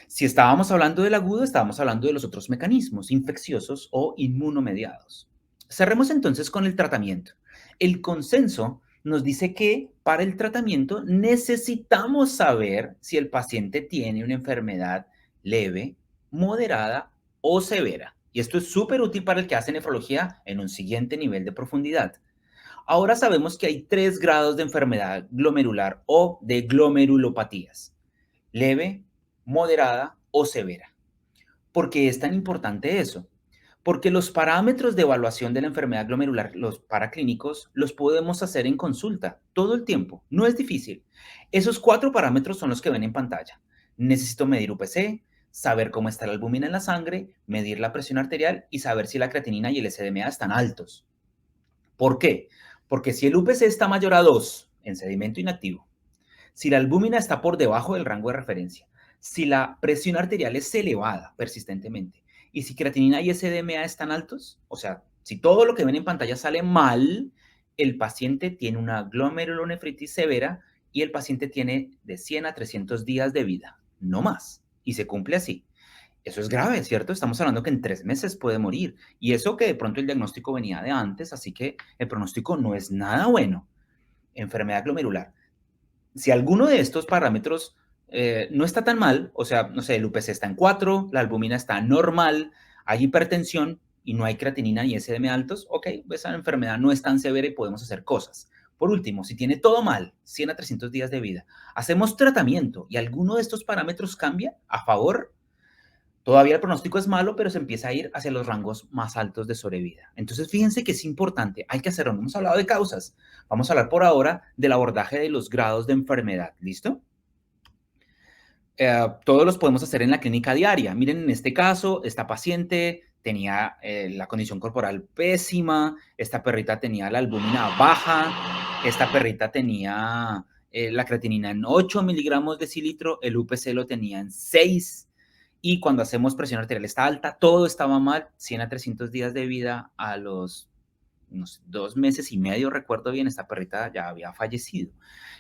Speaker 1: Si estábamos hablando del agudo, estábamos hablando de los otros mecanismos infecciosos o inmunomediados. Cerremos entonces con el tratamiento. El consenso nos dice que para el tratamiento necesitamos saber si el paciente tiene una enfermedad leve, moderada o severa. Y esto es súper útil para el que hace nefrología en un siguiente nivel de profundidad. Ahora sabemos que hay 3 grados de enfermedad glomerular o de glomerulopatías: leve, moderada o severa. ¿Por qué es tan importante eso? Porque los parámetros de evaluación de la enfermedad glomerular, los paraclínicos, los podemos hacer en consulta todo el tiempo. No es difícil. Esos 4 parámetros son los que ven en pantalla. Necesito medir UPC, saber cómo está la albúmina en la sangre, medir la presión arterial y saber si la creatinina y el SDMA están altos. ¿Por qué? Porque si el UPC está mayor a 2 en sedimento inactivo, si la albúmina está por debajo del rango de referencia, si la presión arterial es elevada persistentemente y si creatinina y SDMA están altos, o sea, si todo lo que ven en pantalla sale mal, el paciente tiene una glomerulonefritis severa y el paciente tiene de 100 a 300 días de vida, no más, y se cumple así. Eso es grave, ¿cierto? Estamos hablando que en 3 meses puede morir. Y eso que de pronto el diagnóstico venía de antes, así que el pronóstico no es nada bueno. Enfermedad glomerular. Si alguno de estos parámetros no está tan mal, o sea, no sé, el UPC está en 4, la albúmina está normal, hay hipertensión y no hay creatinina ni SDM altos, ok, esa enfermedad no es tan severa y podemos hacer cosas. Por último, si tiene todo mal, 100 a 300 días de vida, hacemos tratamiento y alguno de estos parámetros cambia a favor, todavía el pronóstico es malo, pero se empieza a ir hacia los rangos más altos de sobrevida. Entonces, fíjense que es importante, hay que hacerlo. No hemos hablado de causas. Vamos a hablar por ahora del abordaje de los grados de enfermedad. ¿Listo? Todos los podemos hacer en la clínica diaria. Miren, en este caso, esta paciente tenía la condición corporal pésima, esta perrita tenía la albúmina baja, esta perrita tenía la creatinina en 8 miligramos de decilitro, el UPC lo tenía en 6, y cuando hacemos presión arterial está alta, todo estaba mal, 100 a 300 días de vida, a los unos 2 meses y medio, recuerdo bien, esta perrita ya había fallecido.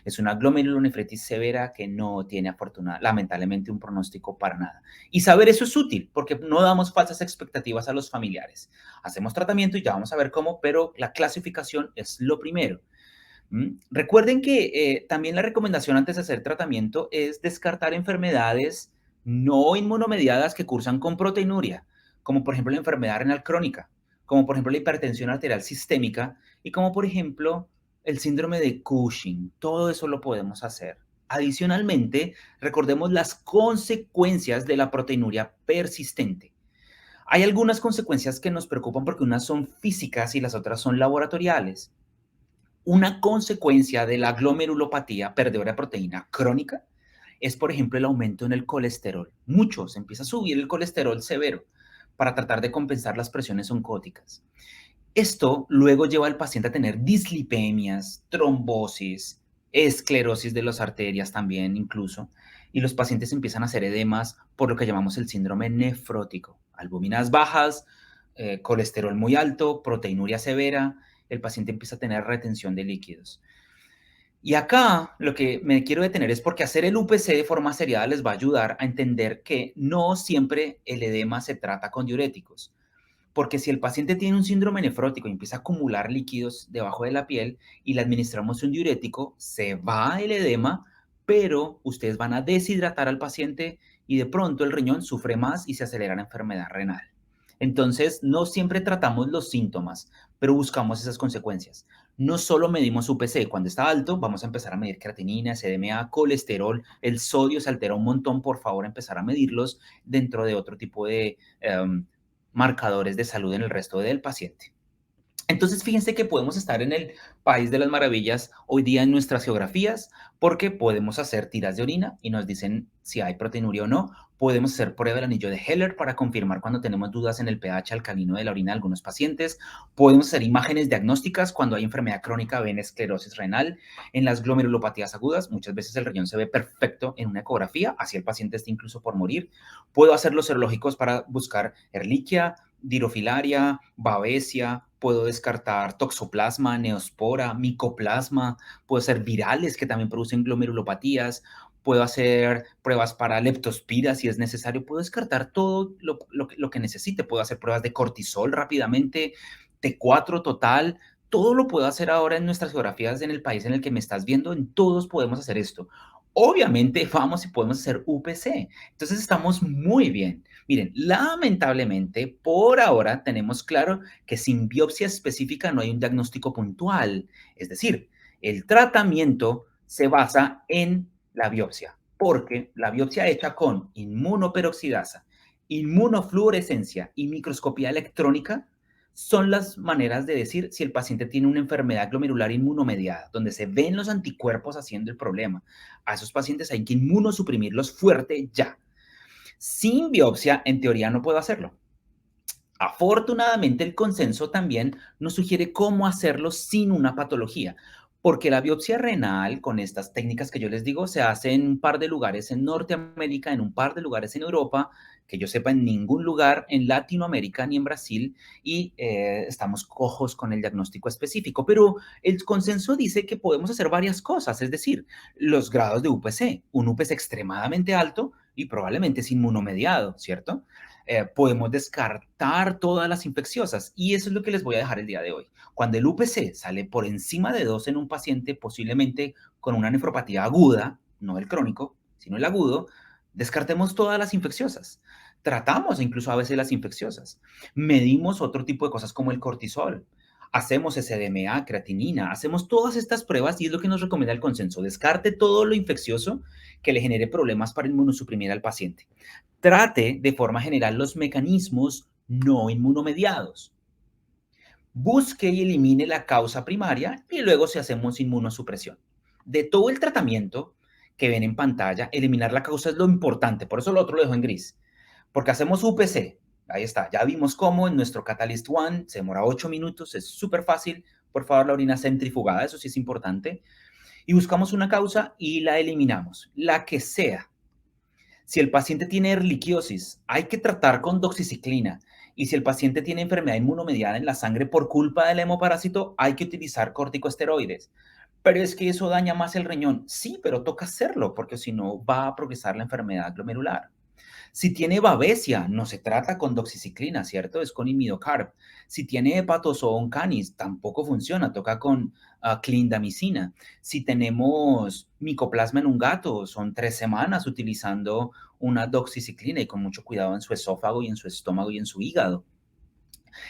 Speaker 1: Es una glomerulonefritis severa que no tiene lamentablemente un pronóstico para nada. Y saber eso es útil porque no damos falsas expectativas a los familiares. Hacemos tratamiento y ya vamos a ver cómo, pero la clasificación es lo primero. Recuerden que también la recomendación antes de hacer tratamiento es descartar enfermedades no inmunomediadas que cursan con proteinuria, como por ejemplo la enfermedad renal crónica, como por ejemplo la hipertensión arterial sistémica y como por ejemplo el síndrome de Cushing. Todo eso lo podemos hacer. Adicionalmente, recordemos las consecuencias de la proteinuria persistente. Hay algunas consecuencias que nos preocupan porque unas son físicas y las otras son laboratoriales. Una consecuencia de la glomerulopatía perdedora de proteína crónica es, por ejemplo, el aumento en el colesterol. Muchos empieza a subir el colesterol severo para tratar de compensar las presiones oncóticas. Esto luego lleva al paciente a tener dislipemias, trombosis, esclerosis de las arterias también incluso, y los pacientes empiezan a hacer edemas por lo que llamamos el síndrome nefrótico. Albúminas bajas, colesterol muy alto, proteinuria severa, el paciente empieza a tener retención de líquidos. Y acá lo que me quiero detener es porque hacer el UPC de forma seriada les va a ayudar a entender que no siempre el edema se trata con diuréticos. Porque si el paciente tiene un síndrome nefrótico y empieza a acumular líquidos debajo de la piel y le administramos un diurético, se va el edema, pero ustedes van a deshidratar al paciente y de pronto el riñón sufre más y se acelera la enfermedad renal. Entonces, no siempre tratamos los síntomas, pero buscamos esas consecuencias. No solo medimos UPC, cuando está alto, vamos a empezar a medir creatinina, SDMA, colesterol, el sodio se altera un montón, por favor, empezar a medirlos dentro de otro tipo de marcadores de salud en el resto del paciente. Entonces, fíjense que podemos estar en el país de las maravillas hoy día en nuestras geografías porque podemos hacer tiras de orina y nos dicen si hay proteinuria o no. Podemos hacer prueba del anillo de Heller para confirmar cuando tenemos dudas en el pH alcalino de la orina de algunos pacientes. Podemos hacer imágenes diagnósticas cuando hay enfermedad crónica, ven esclerosis renal. En las glomerulopatías agudas, muchas veces el riñón se ve perfecto en una ecografía, así el paciente está incluso por morir. Puedo hacer los serológicos para buscar Ehrlichia, Dirofilaria, Babesia, puedo descartar toxoplasma, neospora, micoplasma, puedo hacer virales que también producen glomerulopatías, puedo hacer pruebas para leptospira si es necesario, puedo descartar todo lo que necesite, puedo hacer pruebas de cortisol rápidamente, T4 total, todo lo puedo hacer ahora en nuestras geografías en el país en el que me estás viendo, en todos podemos hacer esto. Obviamente vamos y podemos hacer UPC, entonces estamos muy bien. Miren, lamentablemente, por ahora tenemos claro que sin biopsia específica no hay un diagnóstico puntual. Es decir, el tratamiento se basa en la biopsia, porque la biopsia hecha con inmunoperoxidasa, inmunofluorescencia y microscopía electrónica son las maneras de decir si el paciente tiene una enfermedad glomerular inmunomediada, donde se ven los anticuerpos haciendo el problema. A esos pacientes hay que inmunosuprimirlos fuerte ya. Sin biopsia, en teoría, no puedo hacerlo. Afortunadamente, el consenso también nos sugiere cómo hacerlo sin una patología, porque la biopsia renal, con estas técnicas que yo les digo, se hace en un par de lugares en Norteamérica, en un par de lugares en Europa, que yo sepa en ningún lugar en Latinoamérica ni en Brasil, y estamos cojos con el diagnóstico específico. Pero el consenso dice que podemos hacer varias cosas, es decir, los grados de UPC, un UPC extremadamente alto y probablemente es inmunomediado, ¿cierto? Podemos descartar todas las infecciosas y eso es lo que les voy a dejar el día de hoy. Cuando el UPC sale por encima de 2 en un paciente, posiblemente con una nefropatía aguda, no el crónico, sino el agudo, descartemos todas las infecciosas. Tratamos incluso a veces las infecciosas. Medimos otro tipo de cosas como el cortisol. Hacemos SDMA, creatinina, hacemos todas estas pruebas y es lo que nos recomienda el consenso. Descarte todo lo infeccioso que le genere problemas para inmunosuprimir al paciente. Trate de forma general los mecanismos no inmunomediados. Busque y elimine la causa primaria y luego si hacemos inmunosupresión. De todo el tratamiento que ven en pantalla, eliminar la causa es lo importante, por eso lo otro lo dejo en gris, porque hacemos UPC, ahí está, ya vimos cómo en nuestro Catalyst One se demora 8 minutos, es súper fácil, por favor la orina centrifugada, eso sí es importante, y buscamos una causa y la eliminamos, la que sea. Si el paciente tiene erliquiosis, hay que tratar con doxiciclina. Y si el paciente tiene enfermedad inmunomediada en la sangre por culpa del hemoparásito, hay que utilizar corticosteroides. Pero es que eso daña más el riñón. Sí, pero toca hacerlo porque si no va a progresar la enfermedad glomerular. Si tiene babesia, no se trata con doxiciclina, ¿cierto? Es con imidocarb. Si tiene hepatozoon canis, tampoco funciona, toca con clindamicina. Si tenemos micoplasma en un gato, son 3 semanas utilizando una doxiciclina y con mucho cuidado en su esófago y en su estómago y en su hígado.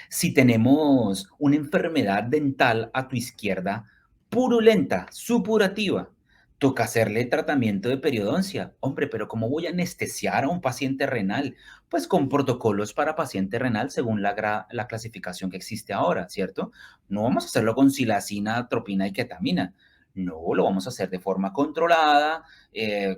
Speaker 1: Si tenemos una enfermedad dental a tu izquierda, purulenta, supurativa, toca hacerle tratamiento de periodoncia. Hombre, pero ¿cómo voy a anestesiar a un paciente renal? Pues con protocolos para paciente renal según la clasificación que existe ahora, ¿cierto? No vamos a hacerlo con silacina, atropina y ketamina. No, lo vamos a hacer de forma controlada,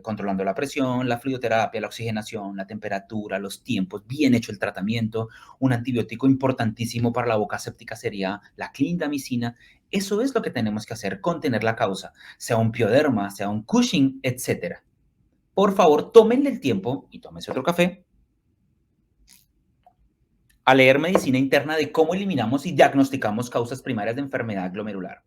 Speaker 1: controlando la presión, la fluidoterapia, la oxigenación, la temperatura, los tiempos, bien hecho el tratamiento. Un antibiótico importantísimo para la boca séptica sería la clindamicina. Eso es lo que tenemos que hacer, contener la causa, sea un pioderma, sea un Cushing, etcétera. Por favor, tómenle el tiempo y tómense otro café a leer medicina interna de cómo eliminamos y diagnosticamos causas primarias de enfermedad glomerular.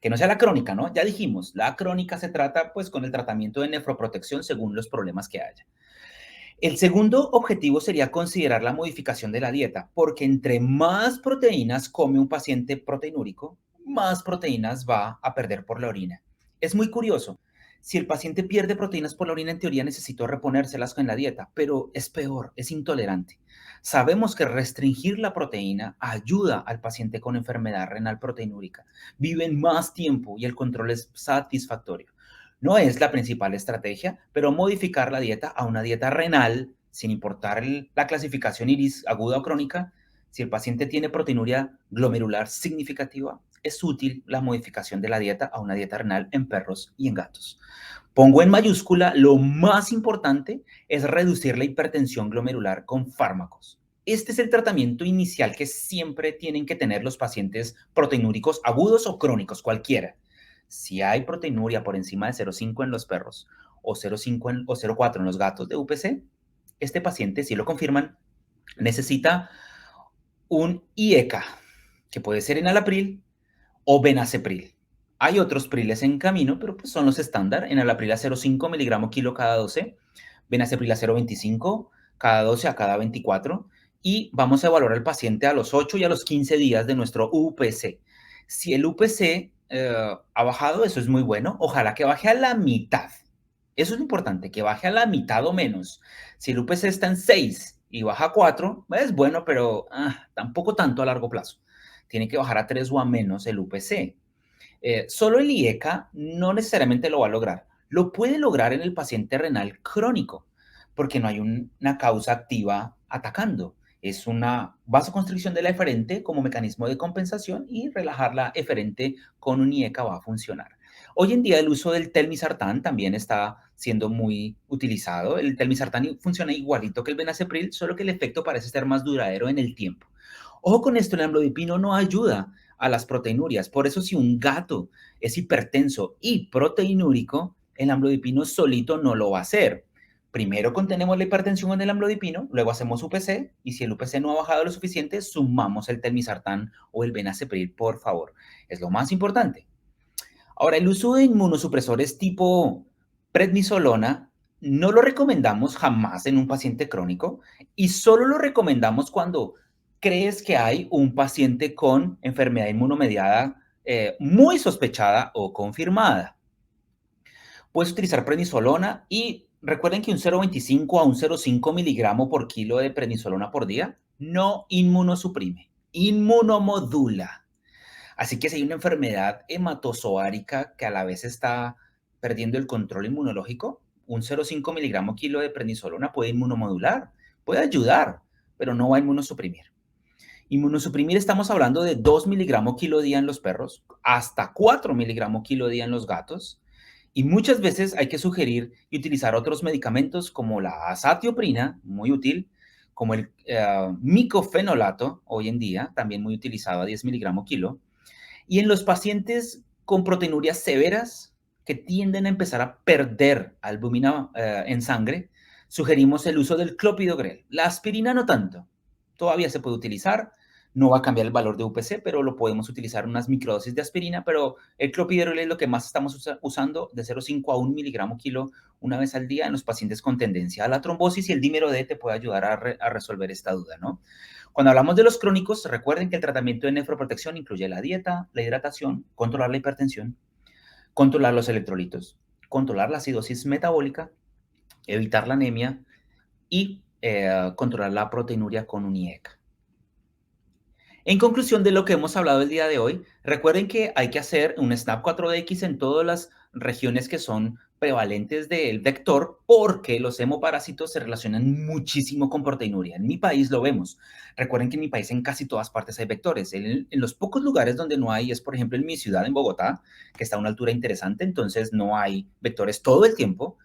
Speaker 1: Que no sea la crónica, ¿no? Ya dijimos, la crónica se trata pues con el tratamiento de nefroprotección según los problemas que haya. El segundo objetivo sería considerar la modificación de la dieta, porque entre más proteínas come un paciente proteinúrico, más proteínas va a perder por la orina. Es muy curioso. Si el paciente pierde proteínas por la orina, en teoría necesito reponérselas con la dieta, pero es peor, es intolerante. Sabemos que restringir la proteína ayuda al paciente con enfermedad renal proteinúrica. Viven más tiempo y el control es satisfactorio. No es la principal estrategia, pero modificar la dieta a una dieta renal, sin importar la clasificación iris aguda o crónica, si el paciente tiene proteinuria glomerular significativa, es útil la modificación de la dieta a una dieta renal en perros y en gatos. Pongo en mayúscula, lo más importante es reducir la hipertensión glomerular con fármacos. Este es el tratamiento inicial que siempre tienen que tener los pacientes proteinúricos agudos o crónicos, cualquiera. Si hay proteinuria por encima de 0,5 en los perros o 0,5 o 0,4 en los gatos de UPC, este paciente, si lo confirman, necesita un IECA, que puede ser enalapril o benacepril. Hay otros priles en camino, pero pues son los estándar. Enalapril a 0,5 miligramo kilo cada 12, benacepril a 0,25 cada 12 a cada 24. Y vamos a evaluar al paciente a los 8 y a los 15 días de nuestro UPC. Si el UPC ha bajado, eso es muy bueno. Ojalá que baje a la mitad. Eso es lo importante, que baje a la mitad o menos. Si el UPC está en 6 y baja a 4, es bueno, pero tampoco tanto a largo plazo. Tiene que bajar a 3 o a menos el UPC. Solo el IECA no necesariamente lo va a lograr. Lo puede lograr en el paciente renal crónico, porque no hay una causa activa atacando. Es una vasoconstricción de la eferente como mecanismo de compensación y relajar la eferente con un IECA va a funcionar. Hoy en día el uso del telmisartán también está siendo muy utilizado. El telmisartán funciona igualito que el benacepril, solo que el efecto parece ser más duradero en el tiempo. Ojo con esto, el amlodipino no ayuda a las proteinurias. Por eso si un gato es hipertenso y proteinúrico, el amlodipino solito no lo va a hacer. Primero contenemos la hipertensión con el amlodipino, luego hacemos UPC y si el UPC no ha bajado lo suficiente, sumamos el telmisartán o el benacepril, por favor. Es lo más importante. Ahora, el uso de inmunosupresores tipo prednisolona no lo recomendamos jamás en un paciente crónico y solo lo recomendamos cuando crees que hay un paciente con enfermedad inmunomediada muy sospechada o confirmada. Puedes utilizar prednisolona y recuerden que un 0,25 a un 0,5 miligramo por kilo de prednisolona por día no inmunosuprime, inmunomodula. Así que si hay una enfermedad hematozoárica que a la vez está perdiendo el control inmunológico, un 0,5 miligramo kilo de prednisolona puede inmunomodular, puede ayudar, pero no va a inmunosuprimir. Inmunosuprimir estamos hablando de 2 miligramos kilo día en los perros, hasta 4 miligramos kilo día en los gatos. Y muchas veces hay que sugerir y utilizar otros medicamentos como la azatioprina, muy útil, como el micofenolato, hoy en día, también muy utilizado a 10 miligramos kilo, y en los pacientes con proteinurias severas que tienden a empezar a perder albúmina en sangre, sugerimos el uso del clopidogrel. La aspirina no tanto. Todavía se puede utilizar, no va a cambiar el valor de UPC, pero lo podemos utilizar en unas microdosis de aspirina, pero el clopidogrel es lo que más estamos usando de 0,5 a 1 miligramo kilo una vez al día en los pacientes con tendencia a la trombosis y el dímero D te puede ayudar a resolver esta duda, ¿no? Cuando hablamos de los crónicos, recuerden que el tratamiento de nefroprotección incluye la dieta, la hidratación, controlar la hipertensión, controlar los electrolitos, controlar la acidosis metabólica, evitar la anemia y controlar la proteinuria con un IECA. En conclusión de lo que hemos hablado el día de hoy, recuerden que hay que hacer un Snap 4DX en todas las regiones que son prevalentes del vector porque los hemoparásitos se relacionan muchísimo con proteinuria. En mi país lo vemos. Recuerden que en mi país en casi todas partes hay vectores. En los pocos lugares donde no hay es, por ejemplo, en mi ciudad, en Bogotá, que está a una altura interesante, entonces no hay vectores todo el tiempo.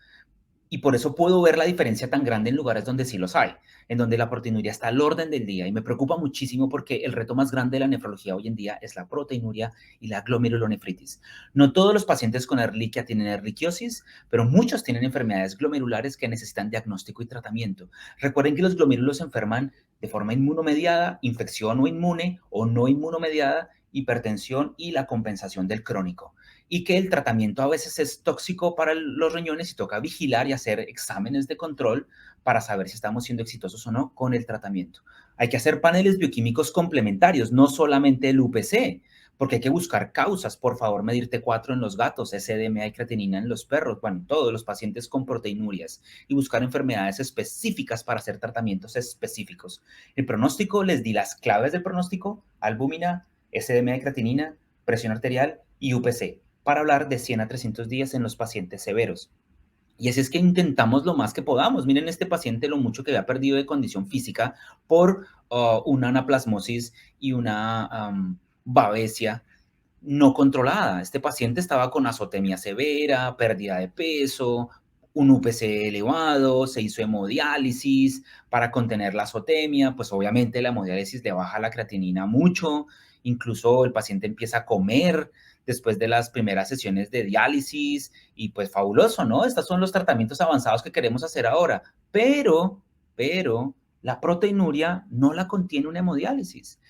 Speaker 1: Y por eso puedo ver la diferencia tan grande en lugares donde sí los hay, en donde la proteinuria está al orden del día. Y me preocupa muchísimo porque el reto más grande de la nefrología hoy en día es la proteinuria y la glomerulonefritis. No todos los pacientes con Ehrlichia tienen erliquiosis, pero muchos tienen enfermedades glomerulares que necesitan diagnóstico y tratamiento. Recuerden que los glomérulos se enferman de forma inmunomediada, infección o inmune o no inmunomediada, hipertensión y la compensación del crónico, y que el tratamiento a veces es tóxico para los riñones y toca vigilar y hacer exámenes de control para saber si estamos siendo exitosos o no con el tratamiento. Hay que hacer paneles bioquímicos complementarios, no solamente el UPC, porque hay que buscar causas. Por favor, medir T4 en los gatos, SDMA y creatinina en los perros, bueno, todos los pacientes con proteinurias, y buscar enfermedades específicas para hacer tratamientos específicos. El pronóstico, les di las claves del pronóstico: albúmina, SDMA y creatinina, presión arterial y UPC, para hablar de 100 a 300 días en los pacientes severos. Y así es que intentamos lo más que podamos. Miren este paciente lo mucho que había perdido de condición física por una anaplasmosis y una babesia no controlada. Este paciente estaba con azotemia severa, pérdida de peso, un UPC elevado, se hizo hemodiálisis para contener la azotemia, pues obviamente la hemodiálisis le baja la creatinina mucho, incluso el paciente empieza a comer después de las primeras sesiones de diálisis y pues fabuloso, ¿no? Estos son los tratamientos avanzados que queremos hacer ahora, pero la proteinuria no la contiene una hemodiálisis.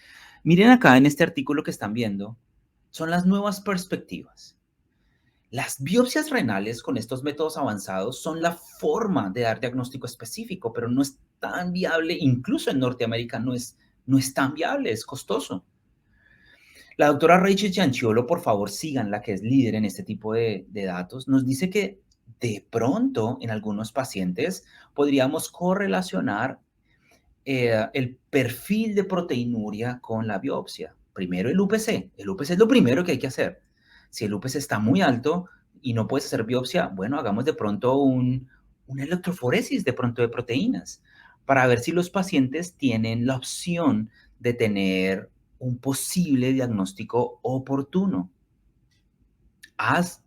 Speaker 1: Miren acá en este artículo que están viendo, son las nuevas perspectivas. Las biopsias renales con estos métodos avanzados son la forma de dar diagnóstico específico, pero no es tan viable, incluso en Norteamérica no es tan viable, es costoso. La doctora Rachel Gianciolo, por favor, síganla, que es líder en este tipo de datos, nos dice que de pronto en algunos pacientes podríamos correlacionar el perfil de proteinuria con la biopsia. Primero el UPC. El UPC es lo primero que hay que hacer. Si el UPC está muy alto y no puedes hacer biopsia, bueno, hagamos de pronto una electroforesis de pronto de proteínas para ver si los pacientes tienen la opción de tener un posible diagnóstico oportuno. Haz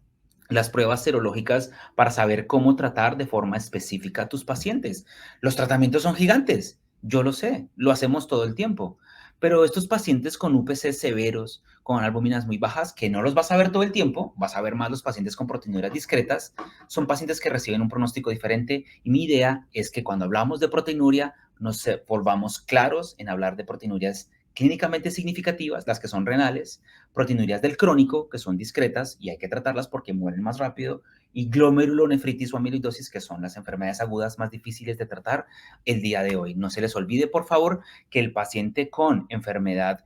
Speaker 1: las pruebas serológicas para saber cómo tratar de forma específica a tus pacientes. Los tratamientos son gigantes, yo lo sé, lo hacemos todo el tiempo, pero estos pacientes con UPC severos, con albúminas muy bajas, que no los vas a ver todo el tiempo, vas a ver más los pacientes con proteinurias discretas, son pacientes que reciben un pronóstico diferente, y mi idea es que cuando hablamos de proteinuria nos volvamos claros en hablar de proteinurias clínicamente significativas, las que son renales, proteinurias del crónico, que son discretas y hay que tratarlas porque mueren más rápido, y glomerulonefritis o amiloidosis, que son las enfermedades agudas más difíciles de tratar el día de hoy. No se les olvide, por favor, que el paciente con enfermedad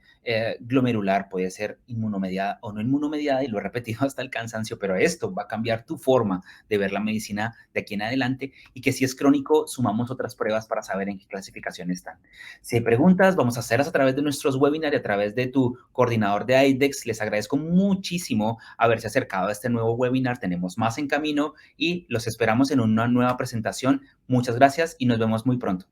Speaker 1: glomerular puede ser inmunomediada o no inmunomediada, y lo he repetido hasta el cansancio, pero esto va a cambiar tu forma de ver la medicina de aquí en adelante, y que si es crónico, sumamos otras pruebas para saber en qué clasificación están. Si hay preguntas, vamos a hacerlas a través de nuestros webinars y a través de tu coordinador de IDEX. Les agradezco muchísimo haberse acercado a este nuevo webinar. Tenemos más en camino y los esperamos en una nueva presentación. Muchas gracias y nos vemos muy pronto.